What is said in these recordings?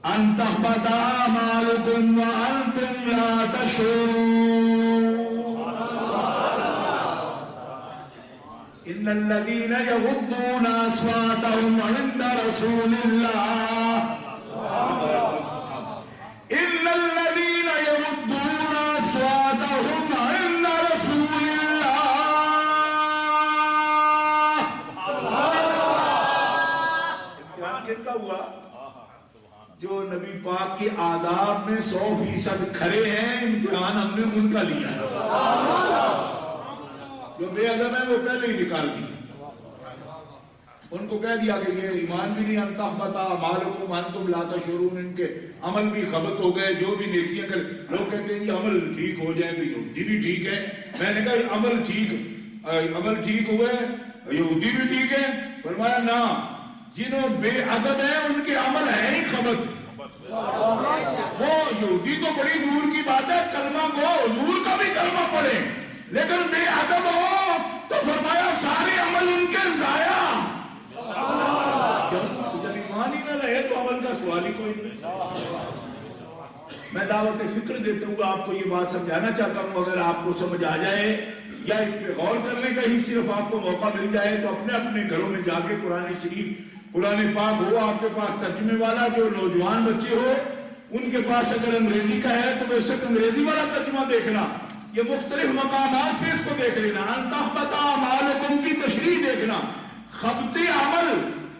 ان تحبط اعمالکم وانتم لا تشعرون ان الذين يغضون اصواتهم عند رسول الله ان الذين يغضون اصواتهم عند رسول الله کن کا ہوا جو نبی پاک کے آداب میں 100% کھڑے ہیں امتحان ہم نے ان کا لیا ہے جو بے ادب ہے وہ پہلے ہی نکال دی ان کو کہہ دیا کہ یہ ایمان بھی نہیں انتا بتا مالکم انتم لا تشعرون ان کے عمل بھی خبط ہو گئے جو بھی نیکیاں کر لوگ کہتے ہیں یہ عمل ٹھیک ہو جائے تو یہودی بھی ٹھیک ہے میں نے کہا عمل ٹھیک ہوئے یہودی بھی ٹھیک ہے فرمایا نہ جنہوں بے ادب ہیں ان کے عمل ہے ہی خبط وہ یہودی تو بڑی دور کی بات ہے کلمہ کو حضور کا بھی کلمہ پڑھے لیکن بے ادب ہو تو فرمایا سارے عمل ان کے ضائع جب ایمان ہی نہ رہے تو عمل کا سوال ہی کوئی نہیں میں دعوت فکر دیتے ہوئے آپ کو یہ بات سمجھانا چاہتا ہوں اگر آپ کو سمجھ آ جائے یا اس پہ غور کرنے کا ہی صرف آپ کو موقع مل جائے تو اپنے اپنے گھروں میں جا کے قرآن شریف قرآن پاک ہو آپ کے پاس ترجمے والا جو نوجوان بچے ہو ان کے پاس اگر انگریزی کا ہے تو بے شک انگریزی والا ترجمہ دیکھنا یہ مختلف مقامات سے اس کو دیکھ لینا انتحبط اعمالکم کی تشریح دیکھنا خبط عمل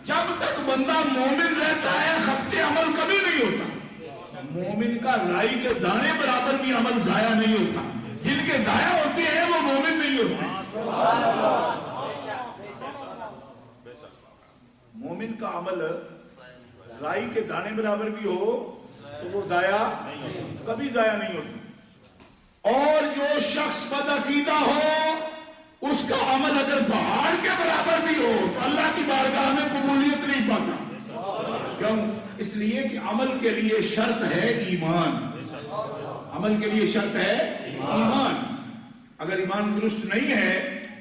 جب تک بندہ مومن رہتا ہے خبط عمل کبھی نہیں ہوتا مومن کا رائی کے دانے برابر بھی عمل ضائع نہیں ہوتا جن کے ضائع ہوتے ہیں وہ مومن نہیں ہوتے مومن کا عمل رائی کے دانے برابر بھی ہو تو وہ کبھی ضائع نہیں ہوتا اور جو شخص بدعقیدہ ہو اس کا عمل اگر پہاڑ کے برابر بھی ہو تو اللہ کی بارگاہ میں قبولیت نہیں پاتا کیوں اس لیے کہ عمل کے لیے شرط ہے ایمان عمل کے لیے شرط ہے ایمان اگر ایمان درست نہیں ہے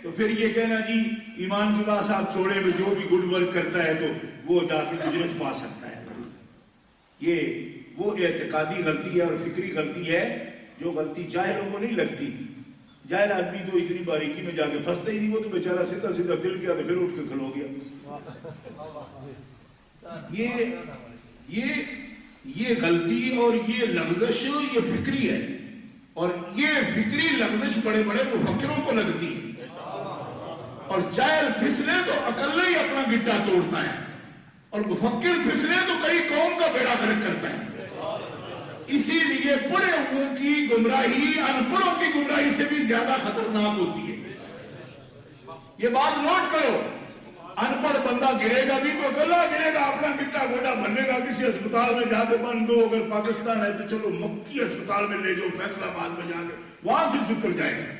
تو پھر یہ کہنا جی ایمان کی بات آپ چھوڑے میں جو بھی گڈ ورک کرتا ہے تو وہ جا کے اجرت پا سکتا ہے یہ وہ اعتقادی غلطی ہے اور فکری غلطی ہے جو غلطی جاہلوں کو نہیں لگتی جاہل آدمی تو اتنی باریکی میں جا کے پھنستا ہی نہیں وہ تو بیچارہ سیدھا سیدھا دل کیا تو پھر اٹھ کے کھلو گیا یہ غلطی اور یہ لغزش یہ فکری ہے اور یہ فکری لغزش بڑے بڑے مفکروں کو لگتی ہے اور جاہل پھسلے تو اکلے ہی اپنا گڈھا توڑتا ہے اور مفکر پھسلے تو کئی قوم کا بیڑا غرق کرتا ہے اسی لیے پڑھے ہوئوں کی گمراہی ان پڑھوں کی گمراہی سے بھی زیادہ خطرناک ہوتی ہے یہ بات نوٹ کرو ان پڑھ بندہ گرے گا بھی تو اکلا گرے گا اپنا گٹا گوٹا بننے گا کسی اسپتال میں جا کے بند دو اگر پاکستان ہے تو چلو مکی اسپتال میں لے جاؤ فیصلہ آباد میں جا کے وہاں سے ستر جائے گا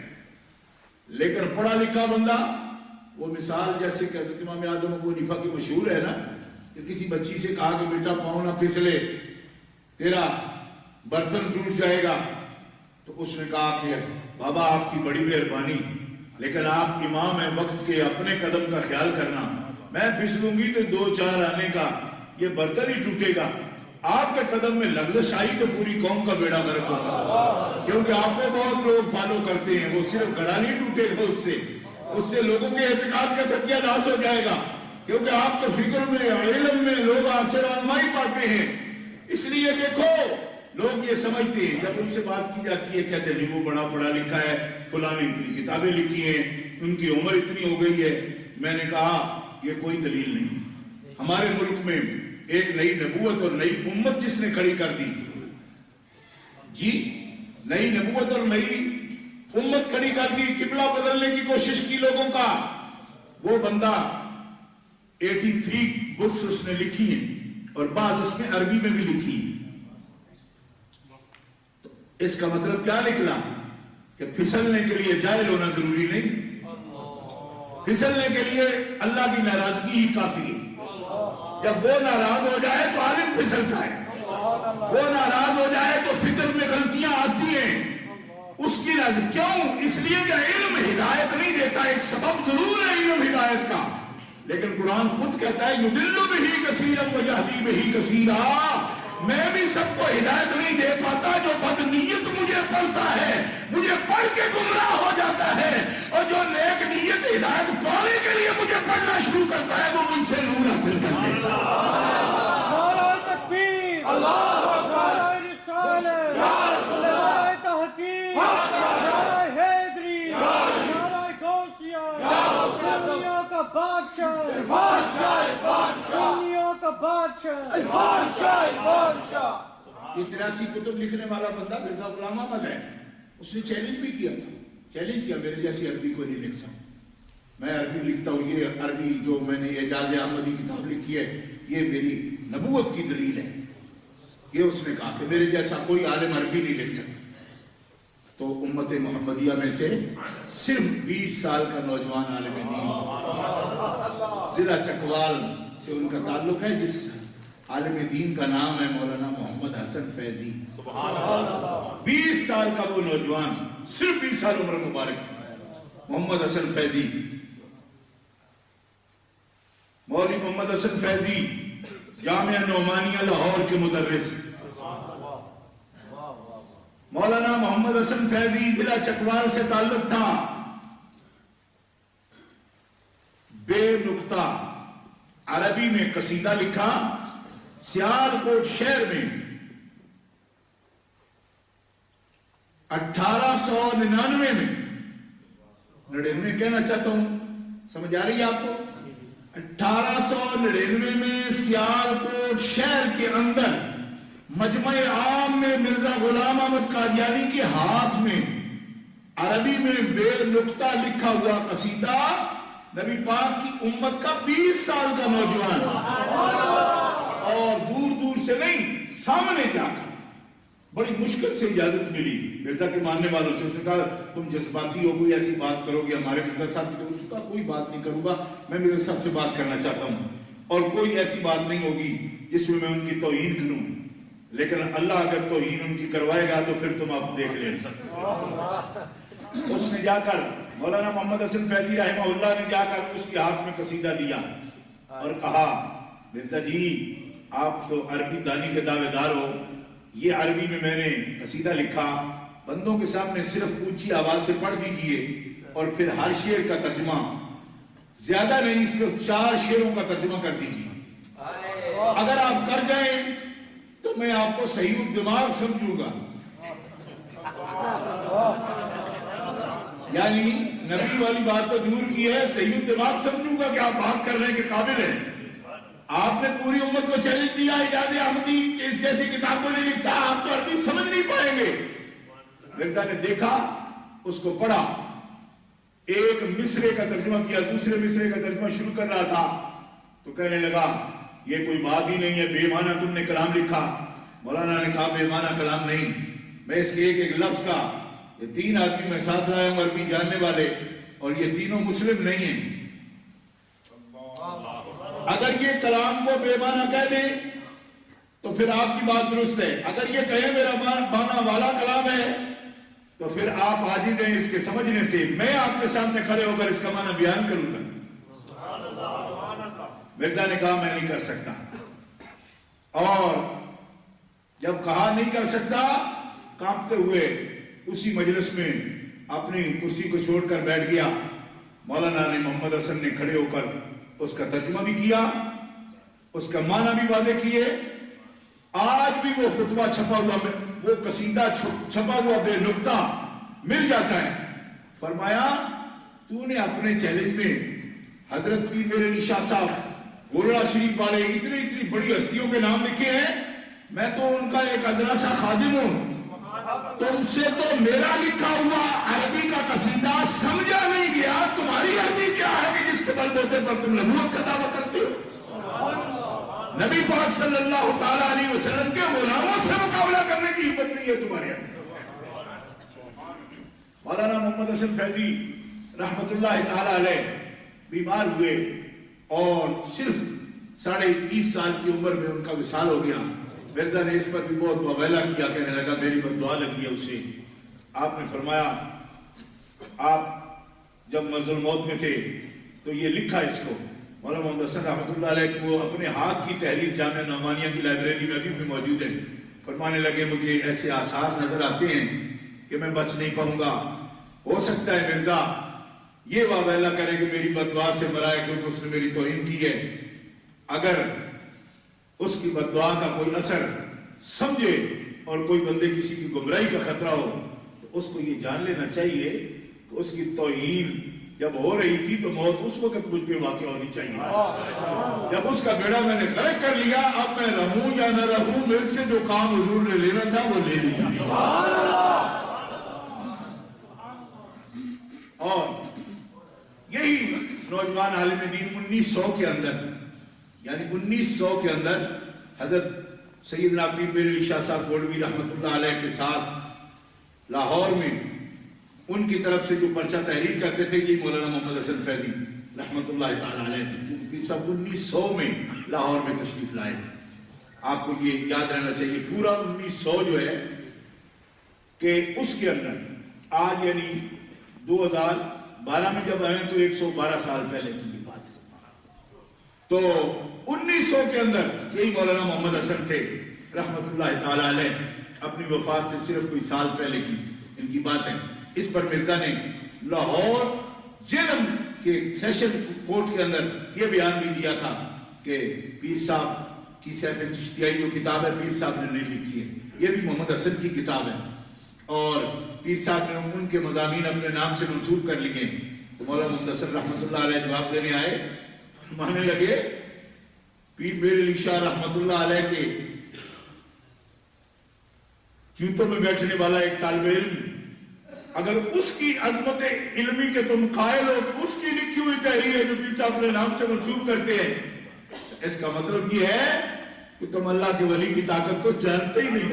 لیکن پڑھا لکھا بندہ وہ مثال جیسے کہ امام اعظم ابو حنیفہ کی مشہور ہے نا کہ کسی بچی سے کہا کہ بیٹا پاؤں نہ پھسلے تیرا برتن ٹوٹ جائے گا تو اس نے کہا کہ بابا آپ کی بڑی مہربانی لیکن آپ امام ہیں وقت کے اپنے قدم کا خیال کرنا میں پھسلوں گی تو 2-4 آنے کا یہ برتن ہی ٹوٹے گا آپ کے قدم میں لغزش آئی تو پوری قوم کا بیڑا غرق ہوگا کیونکہ آپ کو بہت لوگ فالو کرتے ہیں وہ صرف گڑا نہیں ٹوٹے گا اس سے لوگوں کے اعتقاد کا ستیہ ناش ہو جائے گا کیونکہ آپ کے فکر میں علم میں لوگ آپ سے رہنمائی پاتے ہیں اس لیے دیکھو لوگ یہ سمجھتے ہیں جب ان سے بات کی جاتی ہے کہتے ہیں وہ بڑا پڑھا لکھا ہے فلاں نے اتنی کتابیں لکھی ہیں ان کی عمر اتنی ہو گئی ہے میں نے کہا یہ کوئی دلیل نہیں ہمارے ملک میں ایک نئی نبوت اور نئی امت جس نے کھڑی کر دی جی نئی نبوت اور نئی امت کھڑی کر دی قبلہ بدلنے کی کوشش کی لوگوں کا وہ بندہ 83 بکس اس نے لکھی ہیں اور بعض اس میں عربی میں بھی لکھی ہیں اس کا مطلب کیا نکلا کہ پھسلنے کے لیے جاہل ہونا ضروری نہیں پھسلنے کے لیے اللہ کی ناراضگی ہی کافی ہے جب وہ ناراض ہو جائے تو عالم پھسلتا ہے وہ ناراض ہو جائے تو فکر میں غلطیاں آتی ہیں اس کی کیوں اس لیے کہ علم ہدایت نہیں دیتا ایک سبب ضرور ہے علم ہدایت کا لیکن قرآن خود کہتا ہے یضل بہ کثیرا ویہدی بہ کثیرا میں بھی سب کو ہدایت نہیں دے پاتا، جو بدنیت مجھے پڑھتا ہے مجھے پڑھ کے گمراہ ہو جاتا ہے، اور جو نیک نیت ہدایت پانے کے لیے مجھے پڑھنا شروع کرتا ہے وہ مجھ سے نور حاصل کر لیتا ہے۔ نعرہ تکبیر، نعرہ رسالت، نعرہ تحقیق، نعرہ حیدری، نعرہ غوثیہ، دنیا کا بادشاہ، دنیا کا بادشاہ۔ یہ 83 کتب لکھنے والا بندہ مرزا غلام احمد ہے، اس نے چیلنج بھی کیا تھا، چیلنج کیا میرے جیسی عربی کو نہیں لکھ سکتا، میں عربی لکھتا ہوں، یہ عربی جو میں نے اعجاز احمدی کتاب لکھی ہے یہ میری نبوت کی دلیل ہے، یہ اس نے کہا کہ میرے جیسا کوئی عالم عربی نہیں لکھ سکتا۔ تو امت محمدیہ میں سے صرف 20 سال کا نوجوان عالم دین ضلع چکوال سے ان کا تعلق ہے، جس عالم دین کا نام ہے مولانا محمد حسن فیضی۔ 20 سال کا وہ نوجوان، صرف 20 سال عمر مبارک تھی، محمد حسن فیضی، مولوی محمد حسن فیضی جامعہ نعمانیہ لاہور کے مدرس، مولانا محمد حسن فیضی ضلع چکوال سے تعلق تھا، بے نقطہ عربی میں قصیدہ لکھا، سیالکوٹ شہر میں 1899 میں، 99 کہنا چاہتا ہوں، سمجھ آ رہی ہے آپ کو؟ 1899 میں سیالکوٹ شہر کے اندر مجمع عام میں مرزا غلام احمد قادیانی کے ہاتھ میں عربی میں بے نقطہ لکھا ہوا قصیدہ، نبی پاک کی امت کا 20 سال کا نوجوان، اور دور دور سے نہیں، سامنے جا کر بڑی مشکل سے اجازت ملی مرزا کے ماننے والوں سے، اس نے کہا تم جذباتی ہو، کوئی ایسی بات کرو گے ہمارے مرزا صاحب کی، تو اس کا کوئی بات نہیں کروں گا، میں مرزا صاحب سے بات کرنا چاہتا ہوں، اور کوئی ایسی بات نہیں ہوگی جس میں میں ان کی توہین کروں، لیکن اللہ اگر توہین ان کی کروائے گا تو پھر تم آپ دیکھ لینا۔ اس نے جا کر مولانا محمد حسن فیضی رحمہ اللہ نے جا کر اس کے ہاتھ میں قصیدہ دیا اور کہا مرزا جی آپ تو عربی دانی کے دعوے دار ہو، یہ عربی میں نے قصیدہ لکھا، بندوں کے سامنے صرف اونچی آواز سے پڑھ دیجئے اور پھر ہر شعر کا ترجمہ، زیادہ نہیں صرف 4 شعروں کا ترجمہ کر دیجئے، اگر آپ کر جائیں تو میں آپ کو صحیح الدماغ سمجھوں گا، یعنی نبی والی بات تو دور کی ہے، صحیح الدماغ سمجھوں گا کہ آپ بات کرنے کے قابل ہیں۔ آپ نے پوری امت کو چیلنج دیا، اعجاز احمدی اس جیسی کتاب کو نہیں لکھتا، آپ تو عربی سمجھ نہیں پائیں گے۔ مرزا نے دیکھا، اس کو پڑھا، ایک مصرے کا ترجمہ کیا، دوسرے مصرے کا ترجمہ شروع کر رہا تھا تو کہنے لگا یہ کوئی بات ہی نہیں ہے، بے معنی تم نے کلام لکھا۔ مولانا نے کہا بے معنی کلام نہیں، میں اس کے ایک لفظ کا، یہ 3 آدمی میں ساتھ لایا ہوں عربی جاننے والے، اور یہ تینوں مسلم نہیں ہیں، اگر یہ کلام کو بے معنی کہہ دیں تو پھر آپ کی بات درست ہے، اگر یہ کہیں میرا معنی والا کلام ہے تو پھر آپ عاجز ہیں اس کے سمجھنے سے، میں آپ کے سامنے کھڑے ہو کر اس کا معنی بیان کروں گا۔ مرزا نے کہا میں نہیں کر سکتا، اور جب کہا نہیں کر سکتا، کانپتے ہوئے اسی مجلس میں اپنی کرسی کو چھوڑ کر بیٹھ گیا۔ مولانا نے محمد حسن نے کھڑے ہو کر اس کا ترجمہ بھی کیا، اس کا معنی بھی واضح کیے۔ آج بھی وہ خطبہ چھپا ہوا، وہ قصیدہ چھپا ہوا بے نقطہ مل جاتا ہے۔ فرمایا تو نے اپنے چیلنج میں حضرت پیر میرے علی شاہ صاحب، گولڑا شریف والے، اتنی بڑی ہستیوں کے نام لکھے ہیں، میں تو ان کا ایک ادنا سا خادم ہوں، تم سے تو میرا لکھا ہوا عربی کا قصیدہ سمجھا نہیں گیا، تمہاری عربی کیا ہے کہ جس کے بل بوتے پر تم نبوت کا دعویٰ کرتے ہو؟ نبی پاک صلی اللہ تعالیٰ علیہ وسلم کے غلاموں سے مقابلہ کرنے کی ہمت نہیں ہے تمہارے اندر۔ مولانا محمد حسن فیضی رحمت اللہ تعالیٰ علیہ بیمار ہوئے اور صرف 20.5 سال کی عمر میں ان کا وصال ہو گیا۔ مرزا نے اس پر بھی بہت مبالغہ کیا، کہنے لگا میری بد دعا لگی ہے اسے۔ آپ نے فرمایا آپ جب مرض الموت میں تھے تو یہ لکھا اس کو، مولانا محمد حسن رحمۃ اللہ علیہ کی وہ اپنے ہاتھ کی تحریر جامعہ نعمانیہ کی لائبریری میں بھی موجود ہے. فرمانے لگے مجھے ایسے آثار نظر آتے ہیں کہ میں بچ نہیں پاؤں گا. ہو سکتا ہے مرزا یہ واویلا کرے کہ میری بددعا سے مرا ہے کیونکہ اس نے میری توہین کی ہے. اگر اس کی بددعا کا کوئی اثر سمجھے اور کوئی بندے کسی کی گمراہی کا خطرہ ہو تو اس کو یہ جان لینا چاہیے کہ اس کی توہین جب ہو رہی تھی تو موت اس وقت مجھ پہ واقع ہونی چاہیے. جب اس کا بیڑا میں نے غرق کر لیا اب میں رہوں یا نہ رہوں میرے سے جو کام حضور نے لینا تھا وہ لے لیا. اور یہی نوجوان عالم دین 1900 کے اندر یعنی 1900 کے اندر حضرت سیدنا پیر میر علی شاہ صاحب گولوی رحمۃ اللہ علیہ کے ساتھ لاہور میں ان کی طرف سے جو پرچہ تحریر کرتے تھے یہ مولانا محمد حسن فیضی رحمۃ اللہ تعالی علیہ تھے. سب 1900 میں لاہور میں تشریف لائے تھے. آپ کو یہ یاد رہنا چاہیے پورا 1900 جو ہے کہ اس کے اندر آج یعنی 2012 میں جب آئے تو 112 سال پہلے کی یہ بات ہے. تو 1900 کے اندر یہی مولانا محمد حسن تھے رحمۃ اللہ تعالی علیہ. اپنی وفات سے صرف کوئی سال پہلے کی ان کی بات ہے. اس پر مرزا نے لاہور جیل کے سیشن کورٹ کے اندر یہ بیان بھی دیا تھا کہ پیر صاحب کی سیف چشتیائی جو کتاب ہے پیر صاحب نے نہیں لکھی ہے, یہ بھی محمد حسن کی کتاب ہے اور پیر صاحب نے ان کے مضامین اپنے نام سے منسوب کر لیے. تو مولانا محمد حسن رحمۃ اللہ علیہ جواب دینے آئے, فرمانے لگے پیر میر علی شاہ رحمۃ اللہ علیہ کے جوتوں میں بیٹھنے والا ایک طالب علم اگر اس کی عظمت علمی کے تم قائل ہو تو اس کی لکھی ہوئی تحریر ہے جو پیر صاحب اپنے نام سے منسوب کرتے ہیں, اس کا مطلب یہ ہے کہ تم اللہ کے ولی کی طاقت کو جانتے ہی نہیں.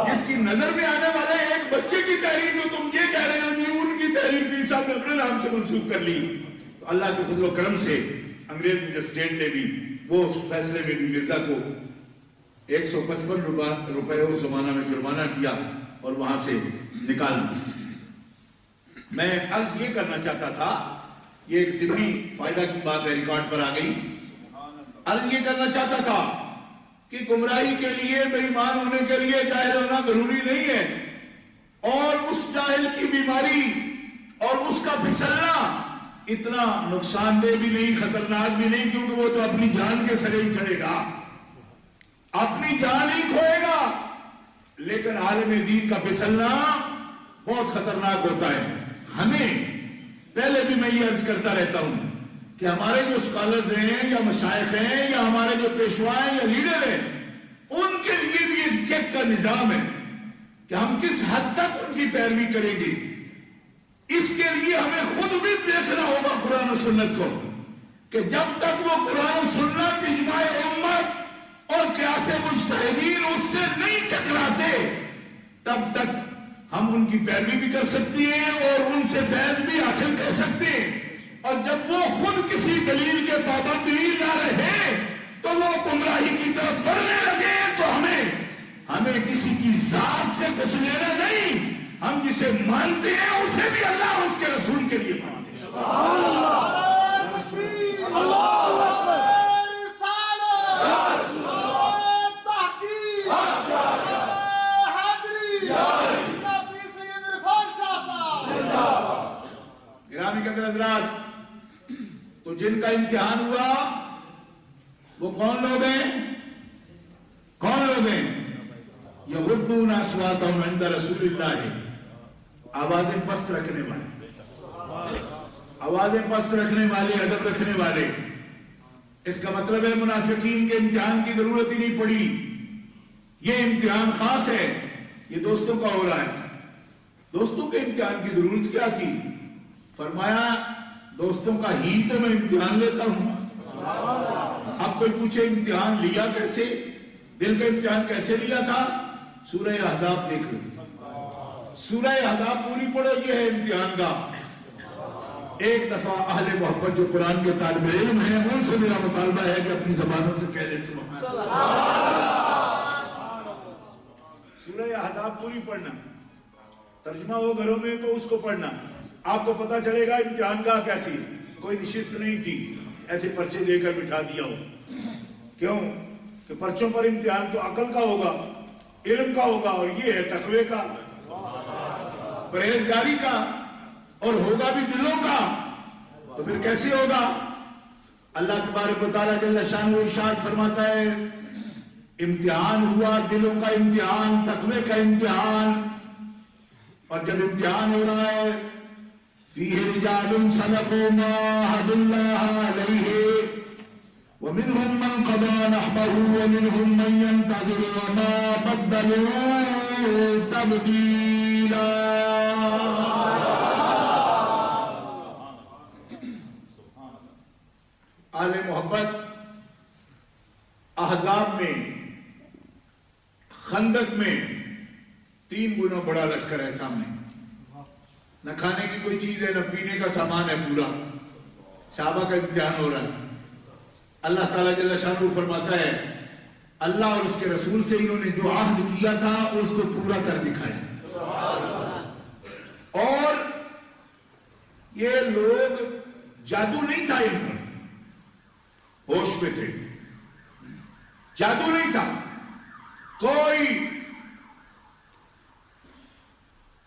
جس کی نظر میں آنے والے ایک بچے کی تحریر جو تم یہ کہہ رہے ہو کہ ان کی تحریر پیر صاحب نے اپنے نام سے منسوب کر لی. تو اللہ کے فضل و کرم سے انگریز میجسٹریٹ نے بھی وہ فیصلے میں بھی مرزا کو 155 روپے اس زمانہ میں جرمانہ کیا اور وہاں سے نکال دیا. میں عرض یہ کرنا چاہتا تھا, یہ ایک ضمنی فائدہ کی بات ہے, ریکارڈ پر آ گئی. عرض یہ کرنا چاہتا تھا کہ گمراہی کے لیے بے ایمان ہونے کے لیے جاہل ہونا ضروری نہیں ہے, اور اس جاہل کی بیماری اور اس کا پھسلنا اتنا نقصان دہ بھی نہیں, خطرناک بھی نہیں, کیونکہ وہ تو اپنی جان کے سرے ہی چڑھے گا, اپنی جان ہی کھوئے گا. لیکن عالم دین کا پھسلنا بہت خطرناک ہوتا ہے. ہمیں پہلے بھی میں یہ عرض کرتا رہتا ہوں کہ ہمارے جو اسکالرز ہیں یا مشائخ ہیں یا ہمارے جو پیشوا ہیں یا لیڈر ہیں ان کے لیے بھی ایک چیک کا نظام ہے کہ ہم کس حد تک ان کی پیروی کریں گے. اس کے لیے ہمیں خود بھی دیکھنا ہوگا قرآن و سنت کو کہ جب تک وہ قرآن و سنت اجماع امت اور قیاس مجتہدین اس سے نہیں ٹکراتے تب تک ہم ان کی پیروی بھی کر سکتے ہیں اور ان سے فیض بھی حاصل کر سکتے ہیں. اور جب وہ خود کسی دلیل کے پابند ہی نہ رہے تو وہ گمراہی کی طرف بڑھنے لگے تو ہمیں کسی کی ذات سے کچھ لینا نہیں, ہم جسے مانتے ہیں اسے بھی اللہ اور اس کے رسول کے لیے مانتے ہیں. گرامی کے اندر حضرات, تو جن کا امتحان ہوا وہ کون لوگ ہیں؟ یغضون اصواتهم عند رسول اللہ, آوازیں پست رکھنے والے, ادب رکھنے والے. اس کا مطلب ہے منافقین کے امتحان کی ضرورت ہی نہیں پڑی. یہ امتحان خاص ہے, یہ دوستوں کا ہو رہا ہے. دوستوں کے امتحان کی ضرورت کیا تھی؟ فرمایا دوستوں کا ہی تو میں امتحان لیتا ہوں. اب کوئی پوچھے امتحان لیا کیسے, دل کا امتحان کیسے لیا تھا؟ سورہ احزاب دیکھ لو, سورہ احزاب پوری پڑھو, یہ ہے امتحان کا. ایک دفعہ اہل محبت جو قرآن کے طالب علم ہیں ان سے میرا مطالبہ ہے کہ اپنی زبانوں سے کہہ دیں سبحان اللہ. سورہ احزاب پوری پڑھنا, ترجمہ ہو گھروں میں تو اس کو پڑھنا, آپ کو پتا چلے گا امتحان کا کیسی. کوئی نشست نہیں تھی, ایسے پرچے دے کر بٹھا دیا ہو. کیوں کہ پرچوں پر امتحان تو عقل کا ہوگا, علم کا ہوگا, اور یہ ہے تقوی کا, پرہیزگاری کا, اور ہوگا بھی دلوں کا. تو پھر کیسے ہوگا؟ اللہ تبارک و تعالیٰ جل شانہ ارشاد فرماتا ہے امتحان ہوا, دلوں کا امتحان, تقوی کا امتحان. اور جب امتحان ہو رہا ہے فیہ رجال صدقوا ما عاهدوا اللہ علیہ ومنهم من قضى نحبه ومنهم من ينتظر وما بدلوا تبدیلا. آل محبت احزاب میں, خندق میں 3 گنا بڑا لشکر ہے سامنے. نہ کھانے کی کوئی چیز ہے, نہ پینے کا سامان ہے, پورا صحابہ کا امتحان ہو رہا ہے. اللہ تعالیٰ جل شانہ فرماتا ہے اللہ اور اس کے رسول سے انہوں نے جو عہد کیا تھا اس کو پورا کر دکھایا. اور یہ لوگ جادو نہیں تھا ان پر, ہوش میں تھے, جادو نہیں تھا, کوئی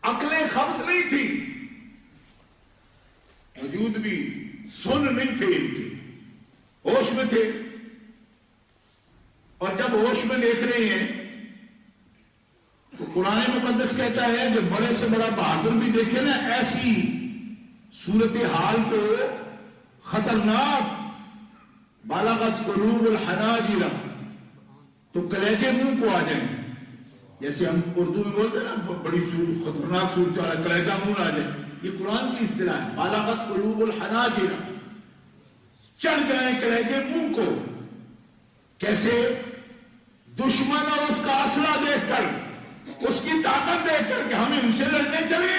عقلیں خبت نہیں تھی, وجود بھی سن نہیں تھے ان کے, ہوش میں تھے. اور جب ہوش میں دیکھ رہے ہیں تو قرآن مقدس کہتا ہے جو بڑے سے بڑا بہادر بھی دیکھے نا ایسی صورتحال کو, خطرناک, بالغت قلوب الحناجر, تو کلیجے منہ کو آ جائیں. جیسے ہم اردو میں بولتے ہیں نا بڑی خطرناک صورتحال, کلیجہ منہ آ جائے. یہ قرآن کی اصطلاح ہے, بالغت قلوب الحناجر, چڑھ جائیں کلیجے منہ کو. کیسے؟ دشمن اور اس کا اسلحہ دیکھ کر, اس کی طاقت دیکھ کر کہ ہمیں ان سے لڑنے چلے.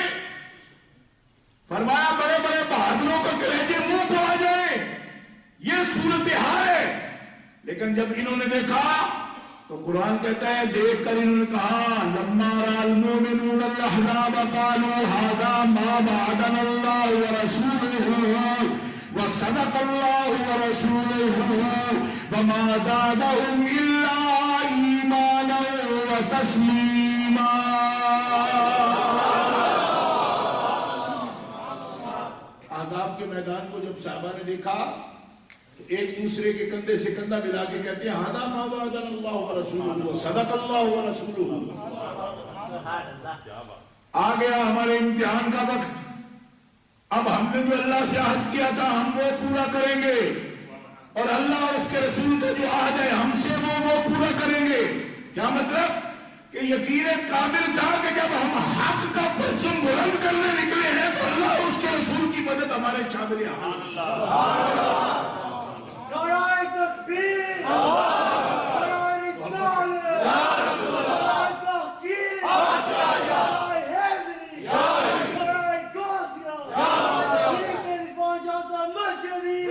فرمایا بڑے بڑے بہادروں کو کلیجے منہ کو آ جائے, یہ صورتحال ہے. لیکن جب انہوں نے دیکھا تو قرآن کہتا ہے دیکھ کر انہوں نے کہا لما رأى المؤمنون الأحزاب قالوا هذا ما وعدنا الله ورسوله وصدق الله ورسوله وما زادهم إلا إيمانا وتسليما. عذاب کے میدان کو جب صحابہ نے دیکھا ایک دوسرے کے کندھے سے کندھا ملا کے کہتے ہیں ہذا ما وعدنا اللہ ورسولہ وصدق اللہ ورسولہ. آ گیا ہمارے امتحان کا وقت, اب ہم نے جو اللہ سے عہد کیا تھا ہم وہ پورا کریں گے, اور اللہ اور اس کے رسول کا جو عہد ہے ہم سے وہ پورا کریں گے. کیا مطلب؟ کہ یقین کامل تھا کہ جب ہم حق کا پرچم بلند کرنے نکلے ہیں تو اللہ اور اس کے رسول کی مدد ہمارے شامل ہے. نعرہ تکبیر, نعرہ رسالت, نعرہ تحقیق, نعرہ حیدری, نعرہ غوثیہ, سید خواجہ مسجدی.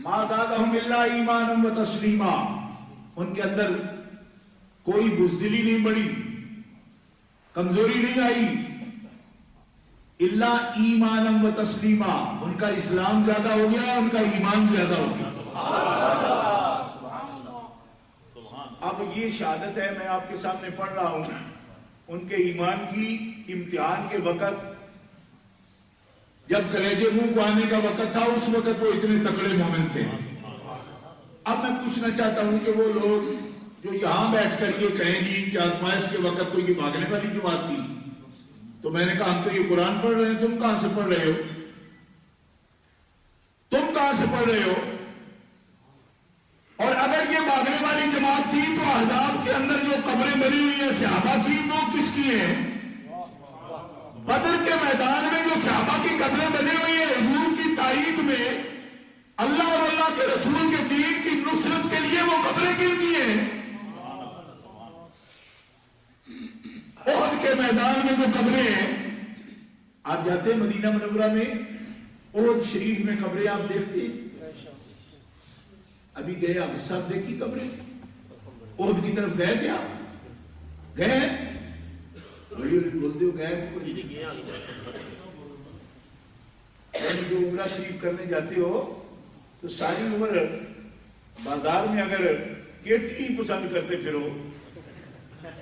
ما زادہم الا ایمانا و تسلیما. ان کے اندر کوئی بزدلی نہیں بڑھی, کمزوری نہیں آئی, اللہ ایمانا و تسلیما. ان کا اسلام زیادہ ہو گیا, ان کا ایمان زیادہ ہو گیا. اب یہ شہادت ہے میں آپ کے سامنے پڑھ رہا ہوں ان کے ایمان کی. امتحان کے وقت جب کلیجے منہ کو آنے کا وقت تھا اس وقت وہ اتنے تکڑے مومن تھے. اب میں پوچھنا چاہتا ہوں کہ وہ لوگ جو یہاں بیٹھ کر یہ کہیں گی کہ آزمائش کے وقت تو یہ بھاگنے والی جماعت تھی, تو میں نے کہا ہم تو یہ قرآن پڑھ رہے ہیں, تم کہاں سے پڑھ رہے ہو, تم کہاں سے پڑھ رہے ہو؟ اور اگر یہ بھاگنے والی جماعت تھی تو احزاب کے اندر جو قبریں بنی ہوئی ہیں صحابہ کی وہ کس کی ہیں؟ بدر کے میدان میں جو صحابہ کی قبریں بنی ہوئی ہیں حضور کی تائید میں, اللہ اور اللہ کے رسول کے دین کی نصرت کے لیے وہ قبریں کن کی ہیں؟ احد کے میدان میں جو قبریں ہیں, آپ جاتے ہیں مدینہ منورہ میں احد شریف میں قبریں آپ دیکھتے ہیں, ابھی گئے آپ سب دیکھی قبریں, احد کی طرف گئے کیا گئے بولتے ہو گئے یعنی جو عمرہ شریف کرنے جاتے ہو تو ساری عمر بازار میں اگر کیٹی ہی پسند کرتے پھرو،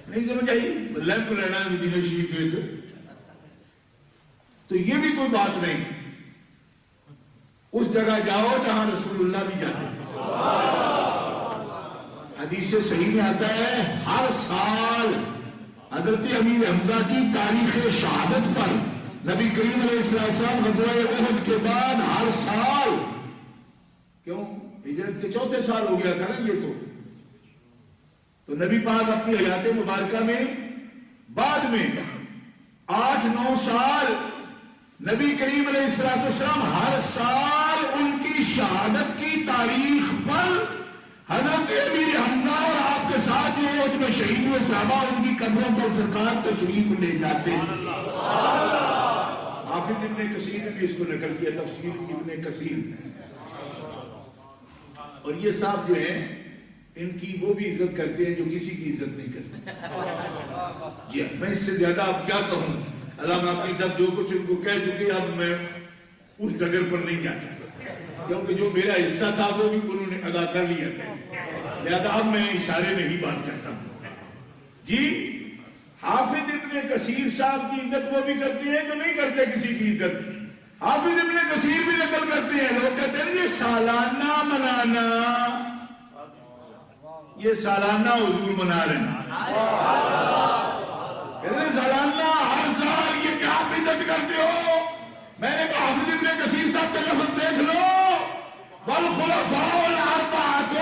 نہیں سمجھ آئی؟ لیمپ لینا ہے مدینہ شریف میں تو یہ بھی کوئی بات نہیں، اس جگہ جاؤ جہاں رسول اللہ بھی جاتے ہیں۔ حدیث صحیح میں آتا ہے ہر سال حضرت امیر حمزہ کی تاریخ شہادت پر نبی کریم علیہ السلام غزوہ احد کے بعد ہر سال، کیوں ہجرت کے 4تھے سال ہو گیا تھا نا یہ تو نبی پاک اپنی حیات مبارکہ میں بعد میں 8-9 سال نبی کریم علیہ السلام ہر سال ان کی شہادت کی تاریخ پر حضرت امیر حمزہ اور آپ کے ساتھ جو احد میں شہید ہوئے صحابہ ان کی قبروں پر سرکار تشریف لے جاتے ہیں۔ حافظ ابن کثیر نے بھی اس کو نقل کیا، تفسیر ابن کثیر نے۔ اور یہ صاحب جو ہیں ان کی وہ بھی عزت کرتے ہیں جو کسی کی عزت نہیں کرتے۔ جی میں اس سے زیادہ اب کیا کہوں، علامہ عقیل صاحب جو کچھ ان کو کہہ چکے، اب میں اس ڈگر پر نہیں جاتا کیونکہ جو میرا حصہ تھا وہ بھی انہوں نے ادا کر لیا تھا، لہذا اب میں اشارے میں ہی بات کرتا ہوں۔ جی حافظ ابن کثیر صاحب کی عزت وہ بھی کرتے ہیں جو نہیں کرتے کسی کی عزت۔ حافظ ابن کثیر بھی نقل کرتے ہیں، لوگ کہتے ہیں یہ سالانہ منانا، یہ سالانہ حضور منا رہے ہیں، کہتے ہیں سالانہ ہر سال، یہ کیا بدعت کرتے ہو؟ میں نے کہا حافظ ابن کثیر صاحب کا لفظ دیکھ لو، والخلفاء الاربعۃ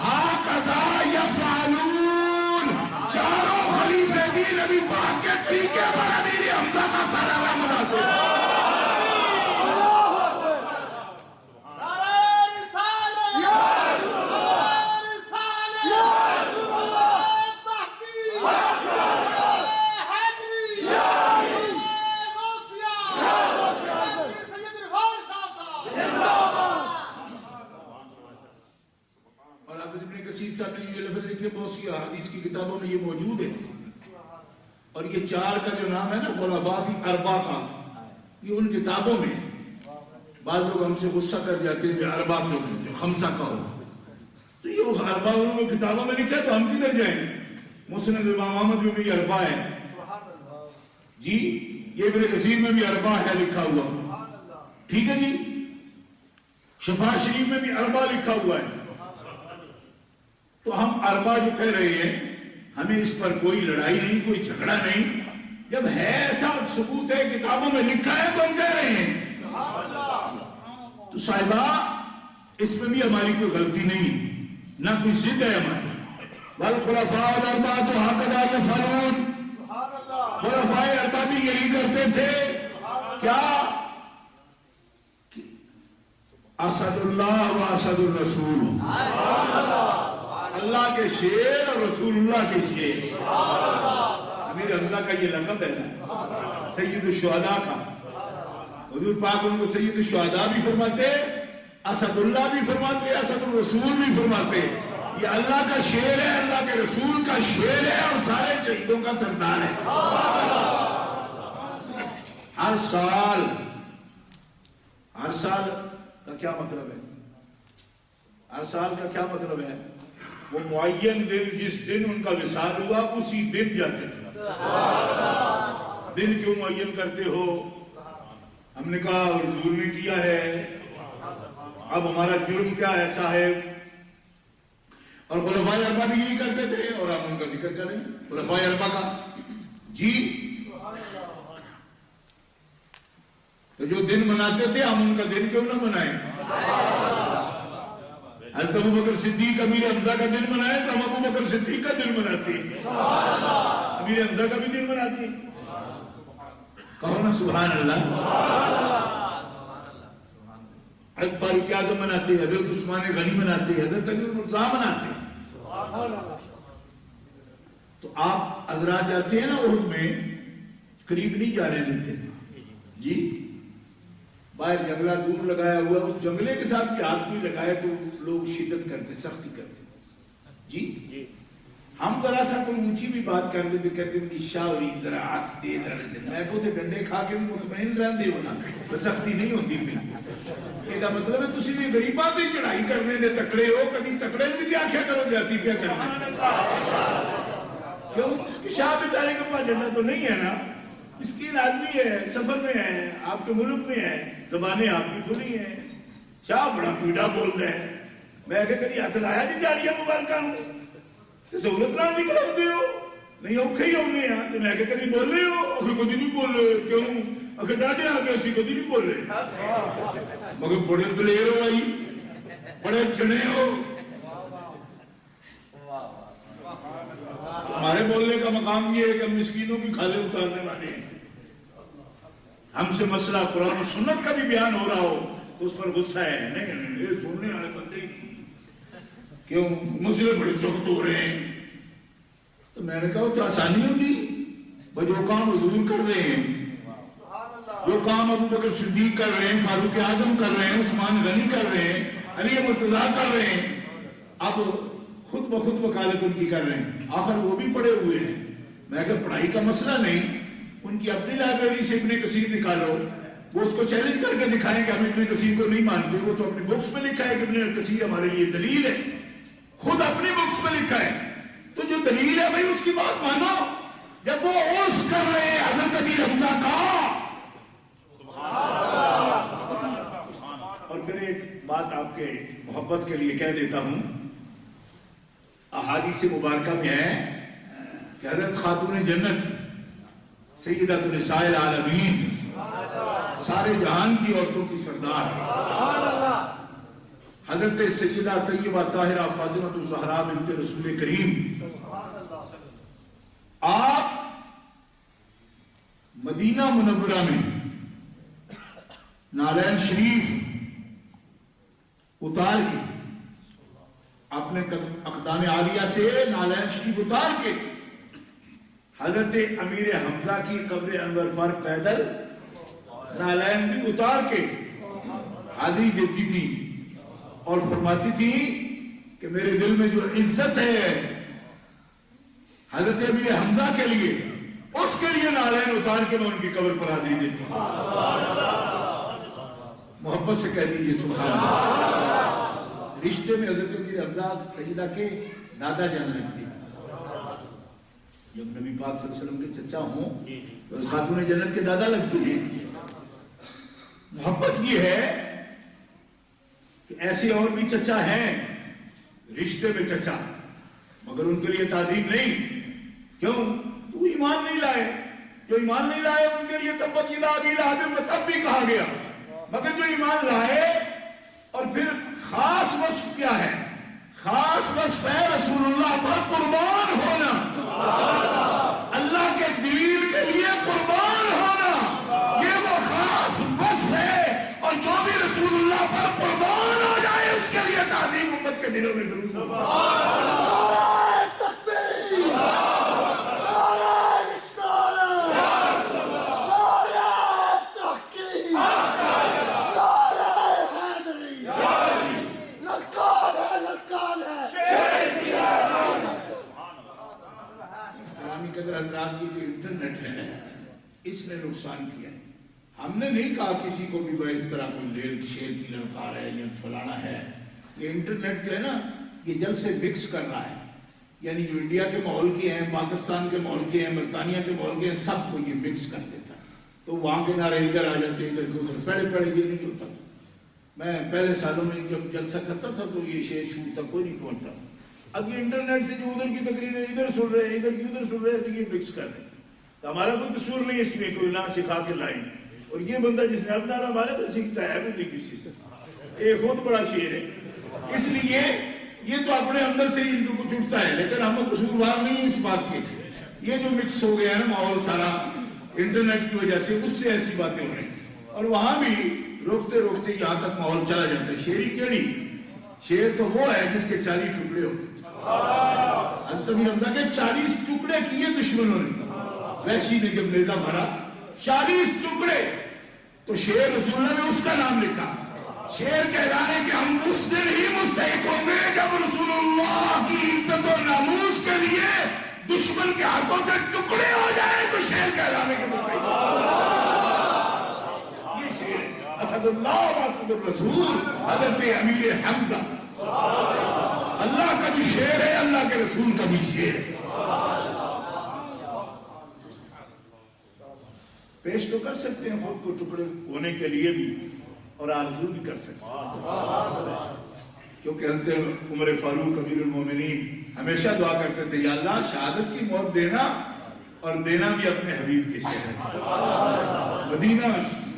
ہاکذا یفعلون، چاروں خلیفے بھی نبی پاک کے طریقے پر امیر حمزہ کا سالانہ مناتے ہیں۔ بہت سی حدیث کی کتابوں میں یہ موجود ہے، اور یہ 4 کا جو نام ہے نا خلفاء اربعہ کا، یہ ان کتابوں میں بعض لوگ ہم سے غصہ کر جاتے ہیں جو اربعہ کیوں کہتے ہیں، خمسہ کا ہو، تو یہ وہ اربعہ ان میں کتابوں میں لکھا ہے تو ہم کدھر جائیں؟ مسند امام احمد میں بھی اربعہ ہے، جی یہ ابن کثیر میں بھی اربعہ ہے لکھا ہوا، ٹھیک ہے جی، شفا شریف میں بھی اربعہ لکھا ہوا ہے۔ تو ہم اربعہ جو کہہ رہے ہیں ہمیں اس پر کوئی لڑائی نہیں، کوئی جھگڑا نہیں، جب ہے ایسا ثبوت ہے کتابوں میں لکھا ہے تو ہم کہہ رہے ہیں۔ تو صاحبہ اس میں بھی ہماری کوئی غلطی نہیں، نہ کوئی ضد ہے ہماری۔ والخلفاء الاربعۃ ہاکذا یفعلون، خلفاء اربعہ بھی یہی کرتے تھے، کیا؟ اسد اللہ و اسد الرسول، اللہ کے شیر اور رسول اللہ کے شیر۔ امیر حمزہ کا یہ لقب ہے سید الشہداء کا، حضور پاک ان کو سید الشہداء بھی فرماتے، اسد اللہ بھی فرماتے، اسد الرسول بھی فرماتے۔ یہ اللہ کا شیر ہے، اللہ کے رسول کا شیر ہے، اور سارے شہیدوں کا سردار ہے۔ ہر سال کا کیا مطلب ہے؟ ہر سال کا کیا مطلب ہے؟ وہ معین دن، جس دن ان کا وصال ہوا اسی دن جاتے تھے۔ دن کیوں معین کرتے ہو؟ ہم نے کہا حضور نے کیا ہے، اب ہمارا جرم کیا ایسا ہے؟ اور خلفاء اربعہ بھی یہی کرتے تھے، اور ہم ان کا ذکر کریں خلفاء اربعہ کا۔ جی تو جو دن مناتے تھے ہم ان کا دن کیوں نہ منائیں؟ حضرت ابو بکر صدیق امیر حمزہ کا دن منائے تو ہم ابو بکر صدیق کا دن مناتے ہیں، امیر حمزہ کا بھی دن مناتے ہیں۔ کہو نا سبحان اللہ۔ حضرت فاروق اعظم مناتے ہیں، حضرت عثمان غنی مناتے ہیں، حضرت علی مرتضیٰ مناتے ہیں۔ تو آپ حضرات جاتے ہیں نا احد میں، قریب نہیں جانے دیتے جی، باہر جنگلہ دور لگایا ہوا، اس جنگلے کے ساتھ بھی ہاتھ کوئی لگائے تو لوگ شدت کرتے، سختی کرتے۔ جی ہم ذرا سا کوئی اونچی بھی بات کر دے تو کہتے ہیں شاوری ذرا ہاتھ تیز رکھ دے میں کو تے ڈنڈے کھا کے بھی مطمئن رہندے ہو نا سختی نہیں ہوندی پئی یہ دا مطلب ہے تسی بھی غریباں تے چڑھائی کرنے دے تکڑے ہو کبھی تکڑے بھی تے آکھیا کرو جاتی پیا کرنا کیوں کہ شاہ بیچارے کے پاس ڈنڈا تو نہیں ہے نا مسکین آدمی ہے سفر میں ہے آپ کے ملک میں ہے زبانیں آپ کی بھلی ہیں شاہ بڑا پیڑا بول رہے ہیں میں کہ کبھی ہاتھ لایا نہیں جاڑیاں مبارکاں نوں سہولت نال نکال دے ہو نہیں اوکھے ہی ہونے ہیں تو میں کہ کبھی بولے ہو اگر کبھی نہیں بولے کیوں اگر ڈاڈے آگے اسی کبھی نہیں بولے مگر بڑے دلیر ہو بھائی بڑے چنے ہو ہمارے بولنے کا مقام یہ ہے کہ ہم مسکینوں کی کھالے اتارنے والے ہیں ہم سے مسئلہ قرآن و سنت کا بھی بیان ہو رہا ہو تو اس پر غصہ ہے نہیں یہ سننے والے بندے ہی کیوں مسئلے بڑے سخت ہو رہے ہیں تو میں نے کہا وہ تو آسانی ہوگی جو کام حضور کر رہے ہیں جو کام ابو بکر صدیق کر رہے ہیں فاروق اعظم کر رہے ہیں عثمان غنی کر رہے ہیں علی مرتضیٰ کر رہے ہیں اب خود بخود وکالت ان کی کر رہے ہیں آخر وہ بھی پڑے ہوئے ہیں میں کہ پڑھائی کا مسئلہ نہیں ان کی اپنی لائبریری سے ابن کثیر نکالو وہ اس کو چیلنج کر کے دکھائیں کہ ہم ابن کثیر کو نہیں مانتے وہ تو اپنی بکس میں لکھا ہے کہ ابن کثیر ہمارے لیے دلیل ہے خود اپنی بکس میں لکھا ہے تو جو دلیل ہے بھائی اس کی بات مانو جب وہ عرض کر رہے ہیں حضرت امیر حمزہ کا اور پھر ایک بات آپ کے محبت کے لیے کہہ دیتا ہوں احادیث مبارکہ میں ہے کہ حضرت خاتون جنت سیدۃ النساء العالمین سارے جہان کی عورتوں کی سردار حضرت سیدہ طیبہ طاہرہ فاطمہ الزہرا بنت رسول کریم آپ مدینہ منورہ میں نالین شریف اتار کے اپنے اقدام عالیہ سے نالین شریف اتار کے حضرت امیر حمزہ کی قبر انور پر پیدل نالین بھی اتار کے حاضری دیتی تھی اور فرماتی تھی کہ میرے دل میں جو عزت ہے حضرت امیر حمزہ کے لیے اس کے لیے نالین اتار کے میں ان کی قبر پر حاضری دیتی ہوں محبت سے کہہ دیجیے سبحان اللہ رشتے میں حضرت امیر حمزہ سیدہ کے دادا جان لگتے ہیں جب نبی پاک صلی اللہ علیہ وسلم کے چچا ہوں تو خاتون جنت کے دادا لگتے ہیں محبت یہ ہے کہ ایسے اور بھی چچا ہیں رشتے میں چچا مگر ان کے لیے تعظیم نہیں کیوں تو ایمان نہیں لائے جو ایمان نہیں لائے ان کے لیے تبت یدا ابی لہب تب بھی کہا گیا مگر جو ایمان لائے اور پھر خاص وصف کیا ہے خاص وصف ہے رسول اللہ پر قربان ہونا اللہ کے دین کے لیے قربان ہونا یہ وہ خاص وصف ہے اور جو بھی رسول اللہ پر قربان ہو جائے اس کے لیے تعظیم امت کے دلوں میں درود اگر حضرات یہ جو انٹرنیٹ ہے اس نے نقصان کیا ہم نے نہیں کہا کسی کو بھی اس طرح کوئی لیر شیر کی لڑکار ہے یا فلانا ہے یہ انٹرنیٹ جو ہے نا یہ جلد سے مکس کر رہا ہے یعنی جو انڈیا کے ماحول کے ہیں پاکستان کے ماحول کے ہیں برطانیہ کے ماحول کے ہیں سب کو یہ مکس کر دیتا ہے تو وہاں کے نعرے ادھر آ جاتے ادھر کے ادھر پہلے یہ نہیں ہوتا تھا میں پہلے سالوں میں جب جلسہ کرتا تھا تو یہ شیر شور تک کوئی نہیں پہنچتا اب یہ انٹرنیٹ سے جو ادھر کی تقریریں ادھر سن رہے ہیں ادھر کی ادھر سن رہے ہیں تو یہ مکس کر رہے ہیں تو ہمارا کوئی قصور نہیں اس میں کوئی نہ سکھا کے لائیں اور یہ بندہ جس نے اپنا رہا ہمارے تو سیکھتا ہے وہ نہیں کسی سے ایک خود بڑا شیر ہے اس لیے یہ تو اپنے اندر سے ان کو کچھ اٹھتا ہے لیکن ہم قصوروار نہیں اس بات کے یہ جو مکس ہو گیا ہے نا ماحول سارا انٹرنیٹ کی وجہ سے اس سے ایسی باتیں ہو رہی ہیں اور وہاں بھی روکتے روکتے یہاں تک ماحول چلا جاتا ہے شیری کیڑی شیر تو وہ ہے جس کے 40 ٹکڑے ہو گئے حضرت امیر حمزہ کے 40 ٹکڑے کیے دشمنوں نے وحشی نے جب نیزہ مارا 40 ٹکڑے تو شیر رسول اللہ نے اس کا نام لکھا شیر کہلانے کہ ہم اس دن ہی مستحق ہوں گے جب رسول اللہ کی عزت و ناموس کے لیے دشمن کے ہاتھوں سے ٹکڑے ہو جائے تو شیر کہلانے کے مستحق۔ یہ شیر ہے اسد اللہ و اسد الرسول حضرت امیر حمزہ۔ اللہ کا بھی شیر ہے، اللہ کے رسول کا بھی شیر ہے۔ پیش تو کر سکتے ہیں خود کو ٹکڑے ہونے کے لیے بھی، اور آرزو بھی کر سکتے ہیں، کیونکہ حضرت عمر فاروق امیر المومنین ہمیشہ دعا کرتے تھے، یا اللہ شہادت کی موت دینا، اور دینا بھی اپنے حبیب کے شہر مدینہ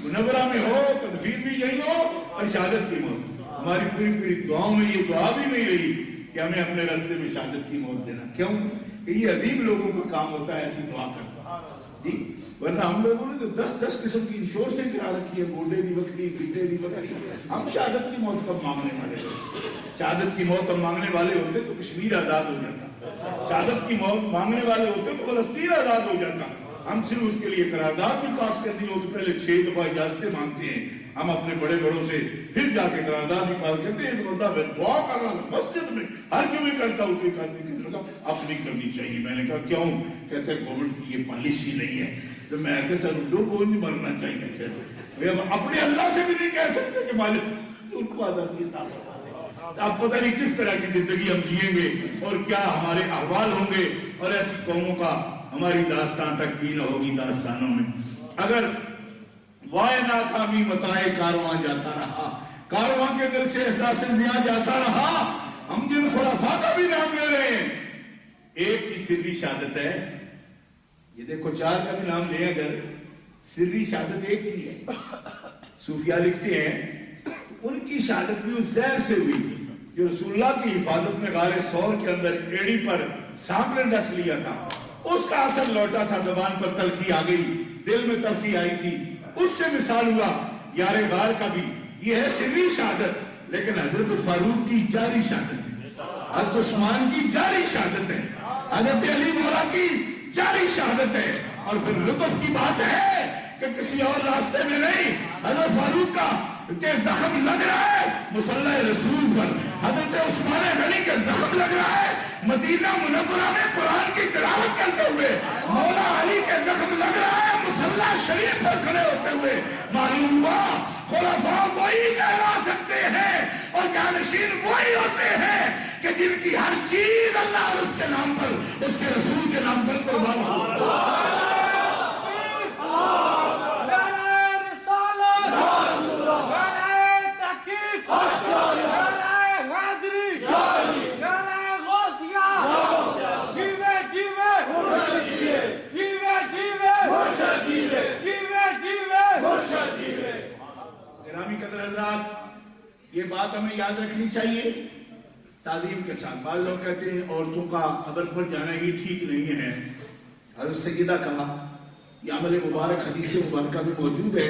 منورہ میں ہو، تدبیر بھی یہی ہو، اور شہادت کی موت۔ ہماری پوری دعاؤں میں یہ دعا بھی نہیں رہی کہ ہمیں اپنے راستے میں شہادت کی موت دینا۔ کیوں کہ یہ عظیم لوگوں کا کام ہوتا ہے ایسی دعا کرنا جی، ورنہ ہم لوگوں نے تو 10 قسم کی انشورنس کرا رکھی ہے، گوڈے دی بکری، گٹے دی بکری۔ ہم شہادت کی موت کب مانگنے والے ہوتے؟ شہادت کی موت ہم مانگنے والے ہوتے تو کشمیر آزاد ہو جاتا، شہادت کی موت مانگنے والے ہوتے تو فلسطین آزاد ہو جاتا۔ ہم صرف اس کے لیے قرارداد بھی پاس کر دی ہو تو پہلے 6 دفعہ اجازتیں مانگتے ہیں ہم اپنے بڑے بڑوں سے، پھر جا کے قرارداد بھی پاس کرتے ہیں۔ ایک بندہ دعا کر رہا تھا مسجد میں، ہر جمعے کرتا ہوں کہ ایک آدمی کہنے لگا اپنی کرنی چاہیے۔ میں نے کہا کیوں؟ کہتے ہیں گورنمنٹ کی یہ پالیسی نہیں ہے۔ تو میں کہ سر اردو کو نہیں مرنا چاہیے، ہم اپنے اللہ سے بھی نہیں کہہ سکتے کہ مالک ان کو آزادی عطا فرما دے۔ اب پتہ نہیں کس طرح کی زندگی ہم جئیں گے اور کیا ہمارے احوال ہوں گے، اور ایسی قوموں کا ہماری داستان تک بھی نہ ہوگی داستانوں میں۔ اگر وائے ناکامی متائے کارواں جاتا رہا، کارواں کے دل سے احساس زیاں جاتا رہا، ہم جن خلفاء کا بھی نام لے رہے ہیں، ایک کی سری شہادت ہے، یہ دیکھو 4 کا بھی نام لے، اگر سری شہادت ایک کی ہے۔ صوفیاء لکھتے ہیں ان کی شہادت بھی اس زہر سے ہوئی جو رسول اللہ کی حفاظت میں غار ثور کے اندر ایڑی پر سانپ نے ڈس لیا تھا، اس کا اثر لوٹا تھا، زبان پر تلخی آ گئی، دل میں تلخی آئی تھی، اس سے مثال ہوا یار غار کا بھی۔ یہ ہے سری شہادت، لیکن حضرت فاروق کی جاری شہادت ہے، حضرت عثمان کی جاری شہادت ہے، حضرت علی مولا کی جاری شہادت ہے۔ اور پھر لطف کی بات ہے کہ کسی اور راستے میں نہیں، حضرت فاروق کا کہ زخم لگ رہا ہے مصلی رسول پر، حضرت عثمان غنی کے زخم لگ رہا ہے مدینہ منورہ میں قرآن کی تلاوت کرتے ہوئے، مولا علی کے زخم لگ رہا ہے مصلی شریف پر کھڑے ہوتے ہوئے۔ معلوم ہوا خلفاء وہی کہلا سکتے ہیں اور جانشین وہی ہوتے ہیں کہ جن کی ہر چیز اللہ اور اس کے نام پر، اس کے رسول کے نام پر قربان ہو۔ گرامی قدر حضرات، یہ بات ہمیں یاد رکھنی چاہیے تعظیم کے ساتھ۔ بعض لوگ کہتے ہیں عورتوں کا قبر پر جانا ہی ٹھیک نہیں ہے۔ حضرت سیدہ کہا یہ عمل مبارک حدیث مبارکہ بھی موجود ہے،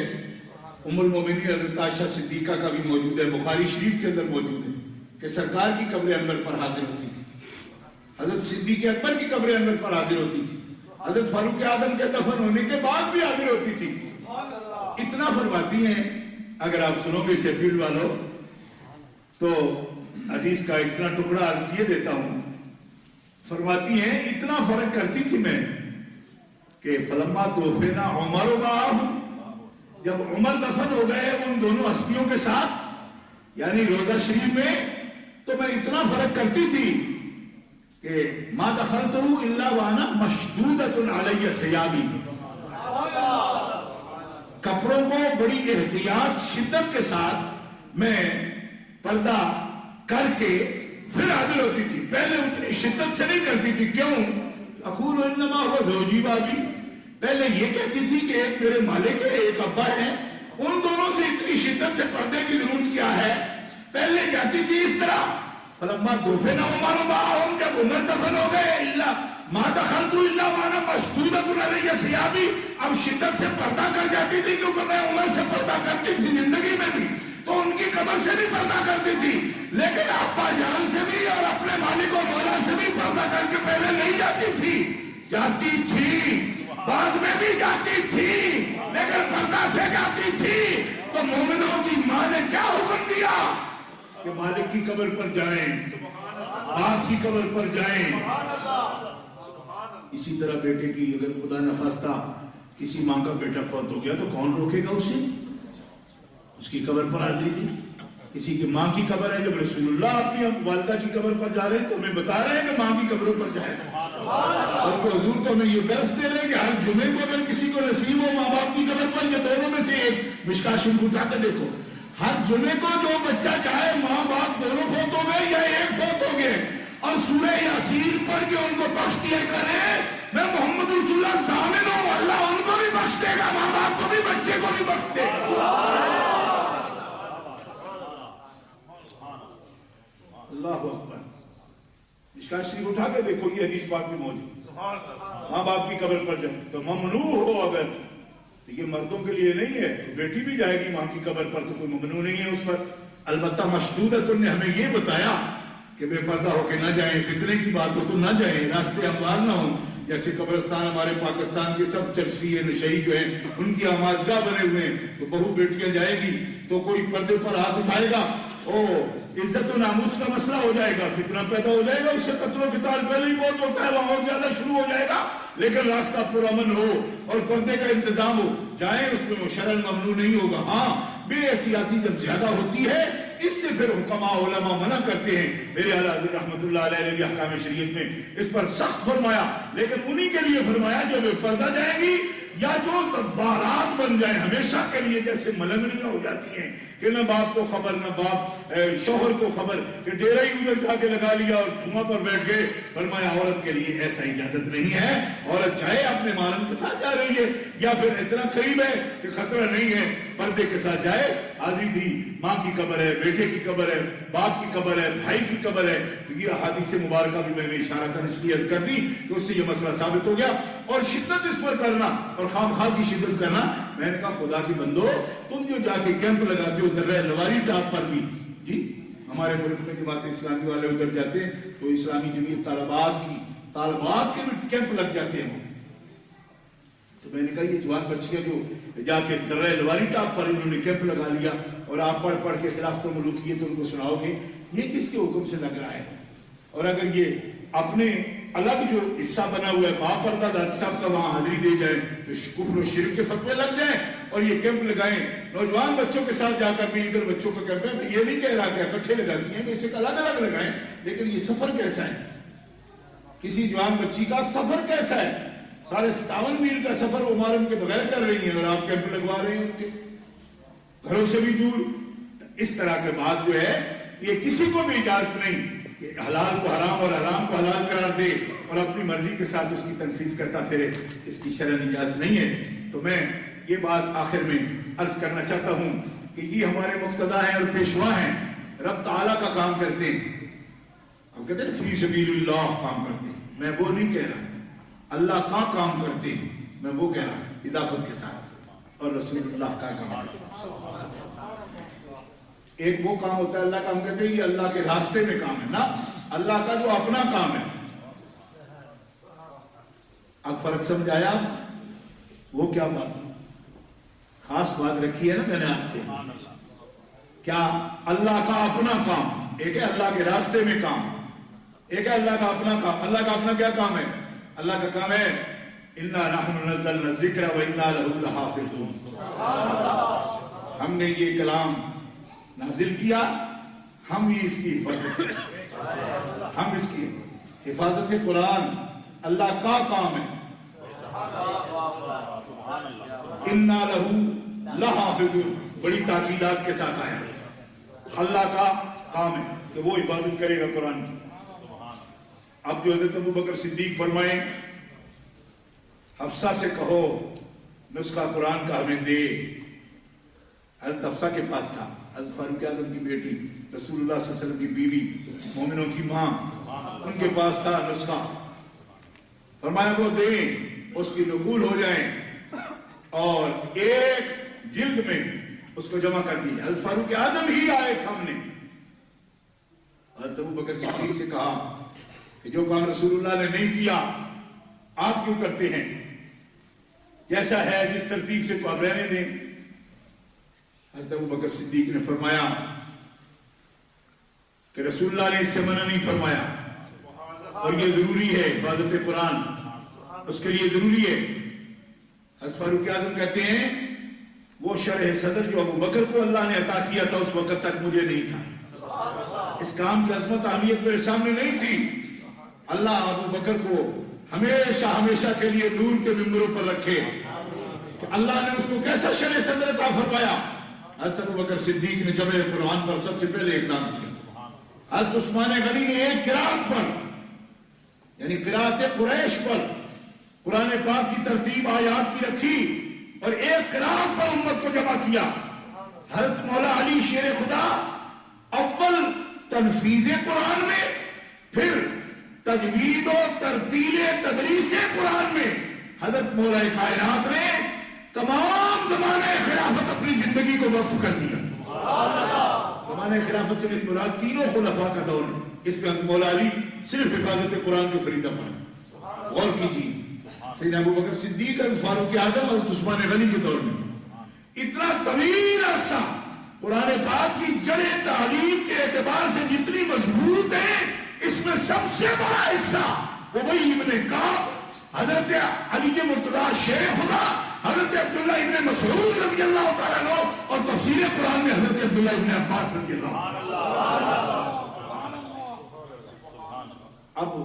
ام المومنین حضرت عائشہ صدیقہ کا بھی موجود ہے، بخاری شریف کے اندر موجود ہے کہ سرکار کی قبر انور پر حاضر ہوتی تھی، حضرت صدیق اکبر کی قبر انور پر حاضر ہوتی تھی، حضرت فاروق اعظم کے دفن ہونے کے بعد بھی حاضر ہوتی تھی۔ اتنا فرماتی ہیں، اگر آپ سنو گے شیفیلڈ والوں تو حدیث کا اتنا ٹکڑا عرض کیے دیتا ہوں، فرماتی ہیں اتنا فرق کرتی تھی میں کہ فلما توفینا عمر و معاہم، جب عمر دفن ہو گئے ان دونوں ہستیوں کے ساتھ یعنی روضہ شریف میں، تو میں اتنا فرق کرتی تھی کہ ما دخلتہ الا وانا مشدودۃ علی ثیابی، کپڑوں کو بڑی احتیاط شدت کے ساتھ میں پردہ کر کے پھر حاضر ہوتی تھی، پہلے اتنی شدت سے نہیں کرتی تھی۔ کیوں؟ اقول انما هو زوجی بابی، پہلے یہ کہتی تھی کہ ایک میرے مالک ہے ایک ابا ہے، ان دونوں سے اتنی شدت سے پردے کی ضرورت کیا ہے، پہلے جاتی تھی اس طرح۔ فلما دفن عمر معهم، جب عمر دفن ہو گئے، الا ما دخلت الا وانا مشدودۃ علی ثیابی، اب شدت سے پردہ کر جاتی تھی کیونکہ میں عمر سے پردہ کرتی تھی زندگی میں بھی، تو ان کی قبر سے بھی پردہ کرتی تھی، لیکن ابا جان سے بھی اور اپنے مالک و مولا سے بھی پردہ کر کے پہلے نہیں جاتی تھی، جاتی تھی بعد میں بھی جاتی تھی، لیکن پردہ سے جاتی تھی۔ تو مومنوں کی ماں نے کیا حکم دیا کہ مالک کی قبر پر جائیں، باپ کی قبر پر جائیں، اسی طرح بیٹے کی اگر خدا نخواستہ کسی ماں کا بیٹا فوت ہو گیا تو کون روکے گا اسے؟ اس کی قبر پر حاضری دی. کسی کی ماں کی قبر ہے، جب رسول اللہ اپنی والدہ کی قبر پر جا رہے ہیں تو ہمیں بتا رہے ہیں کہ ماں کی قبروں پر جائے. اور تو حضور تو ہمیں یہ درس دے رہے ہیں کہ ہر جمعے کو اگر کسی کو نصیب ہو ماں باپ کی قبر پر، یا دونوں میں سے ایک، مشکاہ شریف اٹھا کے دیکھو، ہر جمعے کو جو بچہ چاہے ماں باپ دونوں فوت ہو گئے یا ایک فوت ہو گئے، اور سورہ یاسین پڑھ کے ان کو بخش دیا کرے. میں محمد رسول اللہ ضامن ہوں، اللہ ان کو بھی بخش دے گا، ماں باپ کو بھی، بچے کو بھی بخش دے گا. اللہ اکبر. مشکاہ شریف اٹھا کے دیکھو، یہ حدیث پاک بھی موجود. ماں باپ کی قبر پر جائے تو ممنوع ہو، اگر یہ مردوں کے لیے نہیں ہے تو بیٹی بھی جائے گی ماں کی قبر پر، تو کوئی ممنوع نہیں ہے اس پر. البتہ مشدودۃ نے ہمیں یہ بتایا کہ بے پردہ ہو کے نہ جائیں، فتنے کی بات ہو تو نہ جائیں، راستے ہموار نہ ہوں. جیسے قبرستان ہمارے پاکستان کے سب چرسی نشئی جو ہیں ان کی آماجگاہ بنے ہوئے ہیں، تو بہو بیٹیاں جائے گی تو کوئی پردے پر ہاتھ اٹھائے گا، عزت و ناموس کا مسئلہ ہو جائے گا، فتنہ پیدا ہو جائے گا، اس سے قتل و قتال پہلے ہی بہت ہوتا ہے، وہاں اور زیادہ شروع ہو جائے گا. لیکن راستہ پرامن ہو اور پردے کا انتظام ہو، جائیں، اس میں شرعاً ممنوع نہیں ہوگا. ہاں بے احتیاطی جب زیادہ ہوتی ہے، اس سے پھر حکماء علماء منع کرتے ہیں. میرے اعلیٰ حضرت رحمۃ اللہ علیہ نے بھی احکام شریعت میں اس پر سخت فرمایا، لیکن انہی کے لیے فرمایا جو بے پردہ جائیں گی یا جو زوارات بن جائیں ہمیشہ کے لیے، جیسے ملنگڑیاں ہو جاتی ہیں کہ نہ باپ کو خبر نہ باپ شوہر کو خبر، کہ ڈیرہ ہی ادھر جا کے لگا لیا اور دھواں پر بیٹھ گئے. فرمایا عورت کے لیے ایسا اجازت نہیں ہے. عورت چاہے اپنے محرم کے ساتھ جا رہی ہے یا پھر اتنا قریب ہے کہ خطرہ نہیں ہے، پردے کے ساتھ جائے. حاضری دی، ماں کی قبر ہے، بیٹے کی قبر ہے، باپ کی قبر ہے، بھائی کی قبر ہے. یہ احادیث مبارکہ بھی میں نے اشارہ کر اس لیے کر دی کہ اس سے یہ مسئلہ ثابت ہو گیا. اور شدت اس پر کرنا اور خامخواہ کی شدت کرنا، میں نے کہا خدا کی بندو، تم جو جا کے کیمپ لگاتے ہو درہ لواری ٹاپ پر بھی، جی ہمارے ملک میں جماعت اسلامی والے ادھر جاتے ہیں تو اسلامی جمعیت طالبات کے بھی کیمپ لگ جاتے ہیں. تو میں نے کہا یہ جوان بچیاں جو جا کے درہ لواری ٹاپ پر انہوں نے کیمپ لگا لیا اور آپ پڑھ پڑھ کے خلافت و ملوکیت ان کو سناؤ گے، یہ کس کے حکم سے لگ رہا ہے؟ اور اگر یہ اپنے الگ جو حصہ بنا ہوا ہے باپردہ داد صاحب کا وہاں حاضری دے جائیں تو کفر و شرک کے فتوے لگ جائیں، اور یہ کیمپ لگائیں نوجوان بچوں کے ساتھ جا کر بھی، ادھر بچوں کا کیمپ ہے، میں یہ نہیں کہہ رہا کہ اکٹھے لگاتی ہیں، بے شک الگ الگ لگائیں، لیکن یہ سفر کیسا ہے؟ کسی جوان بچی کا سفر کیسا ہے؟ 57.5 میل کا سفر وہ محرم کے بغیر کر رہی ہیں اور آپ کیمپ لگوا رہے ہیں ان کے گھروں سے بھی دور. اس طرح کے بات جو ہے یہ کسی کو بھی اجازت نہیں کہ حلال کو حرام اور حرام کو حلال قرار دے اور اپنی مرضی کے ساتھ اس کی تنفیذ کرتا پھرے، اس کی شرعی اجازت نہیں ہے. تو میں یہ بات آخر میں عرض کرنا چاہتا ہوں کہ یہ ہمارے مقتدیٰ ہیں اور پیشوا ہیں، رب تعالیٰ کا کام کرتے ہیں. ہم کہتے ہیں فی سبیل اللہ کام کرتے ہیں، میں وہ نہیں کہہ رہا، اللہ کا کام کرتے ہیں، میں وہ کہہ رہا اضافت کے ساتھ، اور رسول اللہ کا کام کرتے ہیں. ایک وہ کام ہوتا ہے اللہ کا، ہم کہتے ہیں یہ اللہ کے راستے میں کام ہے، نا اللہ کا جو اپنا کام ہے. اب فرق سمجھ آیا؟ وہ کیا بات ہے؟ خاص بات رکھی ہے نا میں نے آپ کے، کیا اللہ کا اپنا کام، ایک ہے اللہ کے راستے میں کام، ایک ہے اللہ کا اپنا کام. اللہ کا اپنا کیا کام ہے؟ اللہ کا کام ہے اِنَّا نَحْنُ نَزَّلْنَا الذِّكْرَ وَإِنَّا لَهُ لَحَافِظُونَ. ہم نے یہ کلام نازل کیا، ہم ہی اس کی حفاظت کریں، ہم اس کی حفاظت. قرآن اللہ کا کام ہے، اِنَّا لَهُ لَحَافِظُونَ بڑی تاکیدات کے ساتھ آیا. اللہ کا کام ہے کہ وہ حفاظت کرے گا قرآن کی. اب جو حضرت ابو بکر صدیق فرمائیں حفصہ سے کہو نسخہ قرآن کا ہمیں دے. حضرت حفصہ کے پاس تھا، حضرت فاروق اعظم کی بیٹی، رسول اللہ صلی اللہ علیہ وسلم کی بیوی، مومنوں کی ماں، ان کے پاس تھا نسخہ. فرمایا وہ دیں، اس کی نقول ہو جائیں اور ایک جلد میں اس کو جمع کر دی. حضرت فاروق اعظم ہی آئے سامنے. حضرت ابو بکر صدیق سے کہا کہ جو کام رسول اللہ نے نہیں کیا آپ کیوں کرتے ہیں؟ جیسا ہے جس ترتیب سے تو آپ رہنے دیں. حضرت ابو بکر صدیق نے فرمایا کہ رسول اللہ نے اس سے منع نہیں فرمایا اور یہ ضروری ہے حفاظت قرآن. اس کے لیے ضروری ہے. حضرت فاروق اعظم کہتے ہیں وہ شرح صدر جو ابو بکر کو اللہ نے عطا کیا تھا اس وقت تک مجھے نہیں تھا. اس کام کی عظمت اہمیت میرے سامنے نہیں تھی. اللہ ابو بکر کو ہمیشہ ہمیشہ کے لیے نور کے ممبروں پر رکھے کہ اللہ نے اس کو کیسا شرح صدر عطا فرمایا. حضرت ابو بکر صدیق نے جمع قرآن پر سب سے پہلے اقدام کیا. حضرت عثمان غنی نے ایک قرات پر یعنی قرات قریش پر قرآن پاک کی ترتیب آیات کی رکھی اور ایک قرات پر امت کو جمع کیا. حضرت مولا علی شیر خدا اول تنفیذ قرآن میں پھر تجوید و ترتیل تدریس قرآن میں حضرت مولا کائنات نے تمام زمانہ خلافت اپنی زندگی کو وقف کر دیا. زمانہ خلافت سے میری مراد تینوں خلفاء کا دور ہے. اس میں حضرت مولا علی صرف حفاظت قرآن کے فریضہ پڑے. غور کیجیے سیدنا ابو بکر صدیق اور فاروق اعظم حضرت عثمان غنی کے دور میں اتنا طویل عرصہ قرآن پاک کی جڑیں تعلیم کے اعتبار سے جتنی مضبوط ہیں اس میں سب سے بڑا حصہ ابی ابن کعب حضرت علی مرتضیٰ شیر خدا حضرت عبداللہ ابن مسعود رضی اللہ تعالیٰ عنہ اور تفسیر قرآن میں حضرت عبداللہ ابن عباس رضی اللہ. اب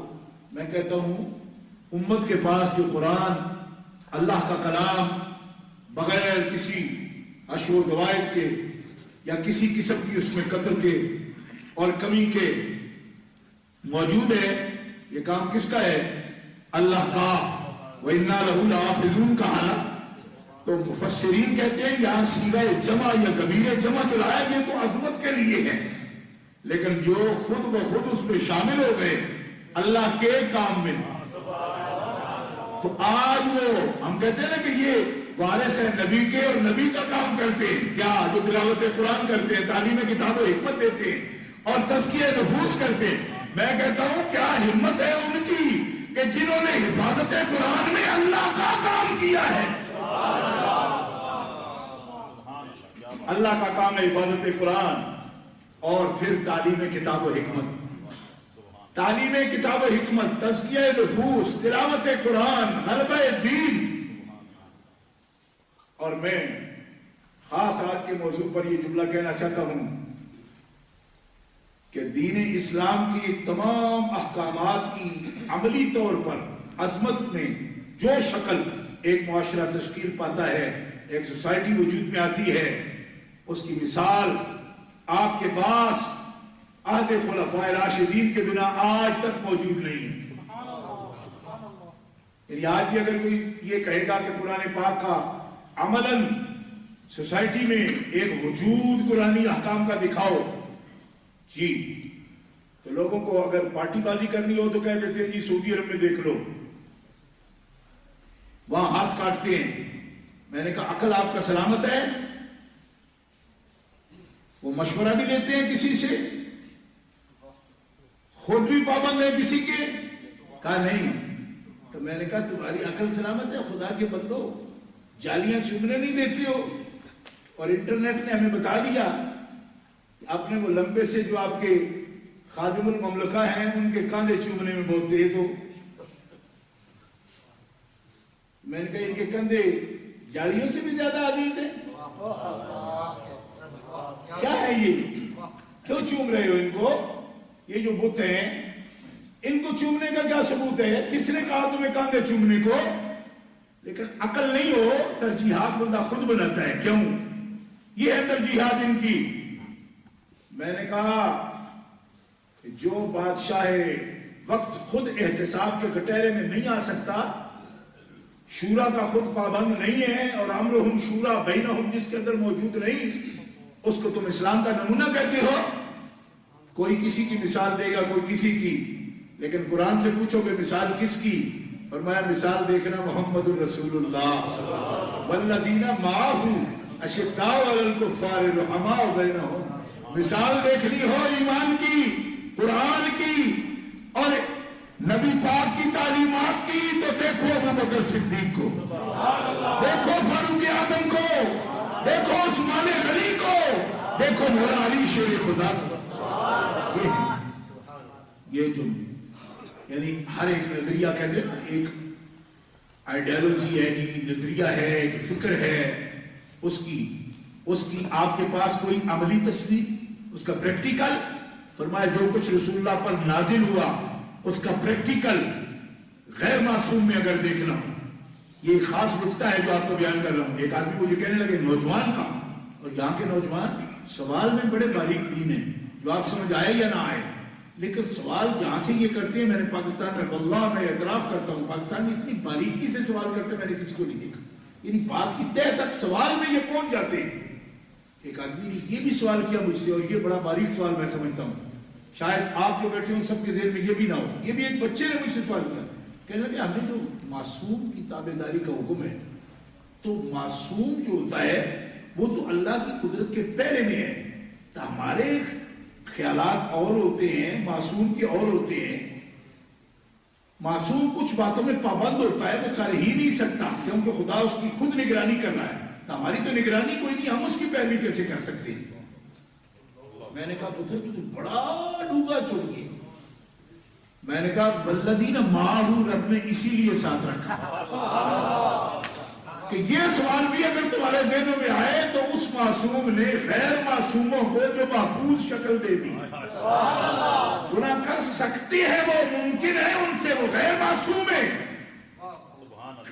میں کہتا ہوں امت کے پاس جو قرآن اللہ کا کلام بغیر کسی اشو و زوائد کے یا کسی قسم کی اس میں قطر کے اور کمی کے موجود ہے, یہ کام کس کا ہے؟ اللہ کا. وَإِنَّا لَهُ لَحَافِظُونَ کا حالہ تو مفسرین کہتے ہیں یہاں صیغہ جمع یا ضمیر جمع جو لایا یہ تو عظمت کے لیے ہے, لیکن جو خود بخود اس میں شامل ہو گئے اللہ کے کام میں. تو آج وہ ہم کہتے ہیں نا کہ یہ وارث ہے نبی کے اور نبی کا کام کرتے ہیں, کیا جو تلاوت قرآن کرتے ہیں, تعلیم کتاب و حکمت دیتے ہیں اور تزکیہ نفوس کرتے ہیں. میں کہتا ہوں کیا ہمت ہے ان کی کہ جنہوں نے حفاظت قرآن میں اللہ کا کام کیا ہے. اللہ کا کام ہے حفاظت قرآن اور پھر تعلیم کتاب و حکمت. تعلیم کتاب و حکمت, تزکیہ نفوس, تلاوت قرآن, غلبہ دین. اور میں خاص آج کے موضوع پر یہ جملہ کہنا چاہتا ہوں کہ دین اسلام کی تمام احکامات کی عملی طور پر عظمت میں جو شکل ایک معاشرہ تشکیل پاتا ہے, ایک سوسائٹی وجود میں آتی ہے, اس کی مثال آپ کے پاس عہد خلفاء راشدین کے بنا آج تک موجود نہیں ہے. یعنی آج بھی اگر کوئی یہ کہے گا کہ قرآن پاک کا عملاً سوسائٹی میں ایک وجود قرآنی احکام کا دکھاؤ جی, تو لوگوں کو اگر پارٹی بازی کرنی ہو تو کہہ دیتے ہیں جی سعودی عرب میں دیکھ لو, وہاں ہاتھ کاٹتے ہیں. میں نے کہا عقل آپ کا سلامت ہے؟ وہ مشورہ بھی لیتے ہیں کسی سے, خود بھی پابند ہے کسی کے؟ کہا نہیں. تو میں نے کہا تمہاری عقل سلامت ہے؟ خدا کے بندو جالیاں چومنے نہیں دیتے ہو, اور انٹرنیٹ نے ہمیں بتا دیا اپنے وہ لمبے سے جو آپ کے خادم المملکہ ہیں ان کے کاندھے چومنے میں بہت تیز ہو. میں نے کہا ان کے کندھے جالیوں سے بھی زیادہ عزیز ہیں. کیا ہے یہ, کیوں چوم رہے ہو ان کو؟ یہ جو بت ہیں ان کو چومنے کا کیا ثبوت ہے؟ کس نے کہا تمہیں کاندھے چومنے کو؟ لیکن عقل نہیں ہو, ترجیحات بندہ خود بناتا ہے. کیوں؟ یہ ہے ترجیحات ان کی. میں نے کہا کہ جو بادشاہ وقت خود احتساب کے کٹہرے میں نہیں آ سکتا, شورا کا خود پابند نہیں ہے, اور امرہم شورا بینہم جس کے اندر موجود نہیں, اس کو تم اسلام کا نمونہ کہتے ہو. کوئی کسی کی مثال دے گا, کوئی کسی کی, لیکن قرآن سے پوچھو کہ مثال کس کی؟ فرمایا مثال دیکھنا محمد الرسول اللہ والذین معہ اشداء علی الکفار رحماء بینہم. مثال دیکھنی ہو ایمان کی, قرآن کی اور نبی پاک کی تعلیمات کی, تو دیکھو ابو بکر صدیق کو, دیکھو فاروق اعظم کو, دیکھو عثمان غنی کو, دیکھو مولا علی شیر خدا کو. یہ جو یعنی ہر ایک نظریہ کہتے ہیں ایک آئیڈیالوجی ہے جی، نظریہ ہے، ایک فکر ہے، اس کی آپ کے پاس کوئی عملی تصویر، اس کا پریکٹیکل؟ فرمایا جو کچھ رسول اللہ پر نازل ہوا اس کا پریکٹیکل غیر معصوم میں اگر دیکھنا ہو، یہ ایک خاص نقطہ ہے جو آپ کو بیان کر رہا ہوں۔ ایک آدمی مجھے کہنے لگے نوجوان کہاں؟ اور یہاں کے نوجوان سوال میں بڑے باریک بین ہیں، جو آپ سمجھ آئے یا نہ آئے، لیکن سوال جہاں سے یہ کرتے ہیں، میں نے پاکستان میں واللہ میں اعتراف کرتا ہوں پاکستان میں اتنی باریکی سے سوال کرتے میں نے کسی کو نہیں دیکھا، یعنی بات کی تہ تک سوال میں یہ پہنچ جاتے ہیں۔ ایک آدمی نے یہ بھی سوال کیا مجھ سے، اور یہ بڑا باریک سوال میں سمجھتا ہوں، شاید آپ جو بیٹھے ہوں سب کے ذہن میں یہ بھی نہ ہو، یہ بھی ایک بچے نے مجھ سے سوال کیا، کہنے لگے ہمیں جو معصوم کی تابعداری کا حکم ہے، تو معصوم جو ہوتا ہے وہ تو اللہ کی قدرت کے پہرے میں ہے، تو ہمارے خیالات اور ہوتے ہیں، معصوم کے اور ہوتے ہیں۔ معصوم کچھ باتوں میں پابند ہوتا ہے، وہ کر ہی نہیں سکتا کیونکہ خدا اس کی خود نگرانی کر رہا ہے، تو ہماری تو نگرانی کوئی نہیں، ہم اس کی پیروی کیسے کر سکتے ہیں؟ میں نے کہا پتر تو بڑا ڈوبا چڑھ گیا۔ میں نے کہا والذین معہ، رب نے اسی لیے ساتھ رکھا کہ یہ سوال بھی اگر تمہارے ذہنوں میں آئے تو اس معصوم نے غیر معصوموں کو جو محفوظ شکل دے دی۔ گناہ کر سکتے ہیں وہ، ممکن ہے ان سے، وہ غیر معصوم ہے،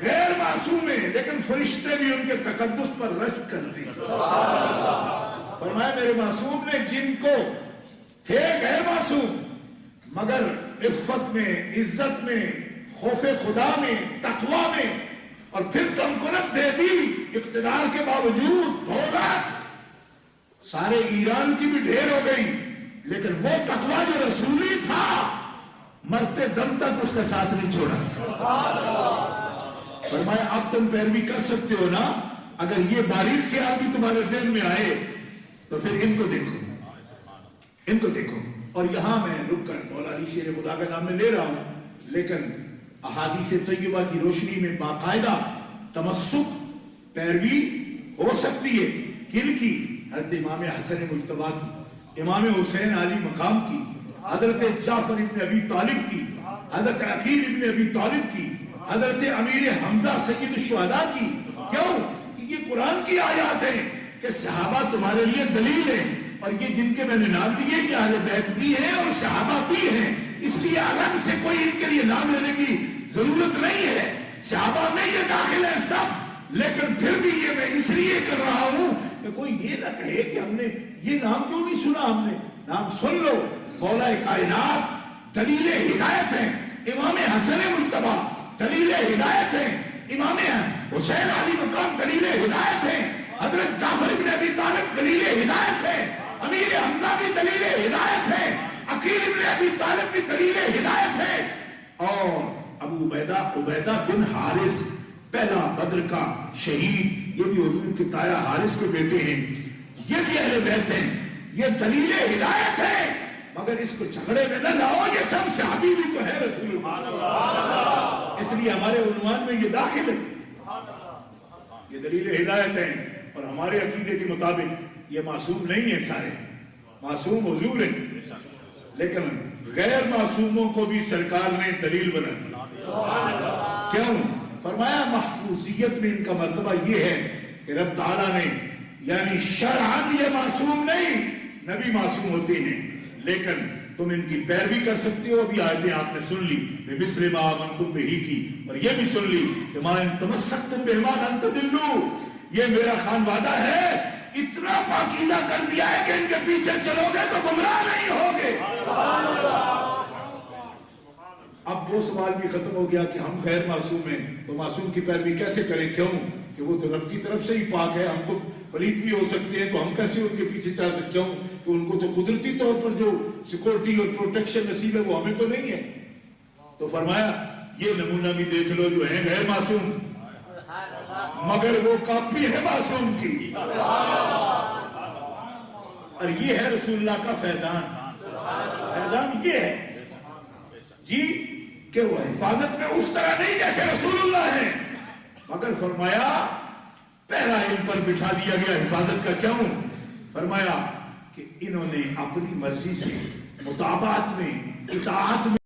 غیر معصوم ہے، لیکن فرشتے بھی ان کے تقدس پر رشک کرتے ہیں۔ فرمایا میرے معصوم نے جن کو تھے غیر معصوم مگر عفت میں، عزت میں، خوف خدا میں، تقوی میں، اور پھر تمکنت دے دی اقتدار کے باوجود، دولت سارے ایران کی بھی ڈھیر ہو گئی، لیکن وہ تقوی جو رسولی تھا مرتے دم تک اس کا ساتھ نہیں چھوڑا۔ فرمایا اب تم پیروی کر سکتے ہو نا؟ اگر یہ باریک خیال بھی تمہارے ذہن میں آئے تو پھر ان کو دیکھو، ان کو دیکھو۔ اور یہاں میں رک کر مولا علی شیر خدا کا نام میں لے رہا ہوں، لیکن احادیث طیبہ کی روشنی میں باقاعدہ تمسک، پیروی ہو سکتی ہے۔ کن کی؟ حضرت امام حسن مجتبیٰ کی، امام حسین علی مقام کی، حضرت جعفر ابن ابی طالب کی، حضرت عقیل ابن ابی طالب کی، حضرت امیر حمزہ سید الشہداء کی۔ کیوں؟ کہ یہ قرآن کی آیات ہیں کہ صحابہ تمہارے لیے دلیل ہیں، اور یہ جن کے میں نے نام لیے یہ اہل بیت بھی ہیں اور صحابہ بھی ہیں، اس لیے الگ سے کوئی ان کے لیے نام لینے کی ضرورت نہیں ہے، صحابہ میں یہ داخل ہے سب۔ لیکن پھر بھی یہ میں اس لیے کر رہا ہوں کہ کوئی یہ نہ کہے کہ ہم نے یہ نام کیوں نہیں سنا، ہم نے نام سن لو۔ مولا کائنات دلیل ہدایت ہیں، امام حسن مجتبیٰ دلیل ہدایت ہیں، امام حسین علی مقام دلیل ہدایت ہیں، حضرت جعفر ابن ابی طالب دلیل ہدایت ہے، امیر حمزہ بھی دلیل ہدایت ہے، عقیل ابن ابی طالب بھی دلیل ہدایت ہے، اور ابو عبیدہ بن حارث پہلا بدر کا شہید، یہ بھی حضور کے تایا حارث کے بیٹے ہیں، یہ بھی اہل بیت ہیں، یہ دلیل ہدایت ہے۔ مگر اس کو جھگڑے میں نہ لاؤ، یہ سب صحابی بھی تو ہے رسول اللہ، اس لیے ہمارے عنوان میں یہ داخل ہے، یہ دلیل ہدایت ہیں۔ اور ہمارے عقیدے کے مطابق یہ معصوم نہیں ہیں، سارے معصوم حضور ہیں، لیکن غیر معصوموں کو بھی سرکار نے دلیل بنا دی۔ کیوں؟ فرمایا محفوظیت میں ان کا مرتبہ یہ ہے کہ رب تعالیٰ نے، یعنی شرعاً یہ معصوم نہیں، نبی معصوم ہوتے ہیں، لیکن تم ان کی پیروی کر سکتے ہو۔ ابھی آیتیں آپ نے سن لی، بِمِثْلِ مَا آمَنْتُمْ بِهِ کی، اور یہ بھی سن لی کہ مَا إِن تَمَسَّكْتُمْ بِهِ لَن تَضِلُّوا، یہ میرا خان وعدہ ہے، اتنا پاکیزہ کر دیا ہے کہ ان کے پیچھے چلو گے تو گمراہ نہیں ہوگے۔ اب وہ سوال بھی ختم ہو گیا کہ ہم غیر معصوم ہیں تو معصوم کی پیروی کیسے کریں؟ کیوں کہ وہ تو رب کی طرف سے ہی پاک ہے، ہم تو پلیت بھی ہو سکتے ہیں، تو ہم کیسے ان کے پیچھے چل سکتے ہوں کہ ان کو تو قدرتی طور پر جو سیکورٹی اور پروٹیکشن نصیب ہے وہ ہمیں تو نہیں ہے۔ تو فرمایا یہ نمونہ بھی دیکھ لو جو ہیں غیر معصوم، مگر وہ کاپی ہے معصوم کی، اور یہ ہے رسول اللہ کا فیضان۔ فیضان یہ ہے جی کہ وہ حفاظت میں اس طرح نہیں جیسے رسول اللہ ہے، مگر فرمایا پہلا ان پر بٹھا دیا گیا حفاظت کا۔ کیوں؟ فرمایا کہ انہوں نے اپنی مرضی سے مطابعت میں، اطاعت میں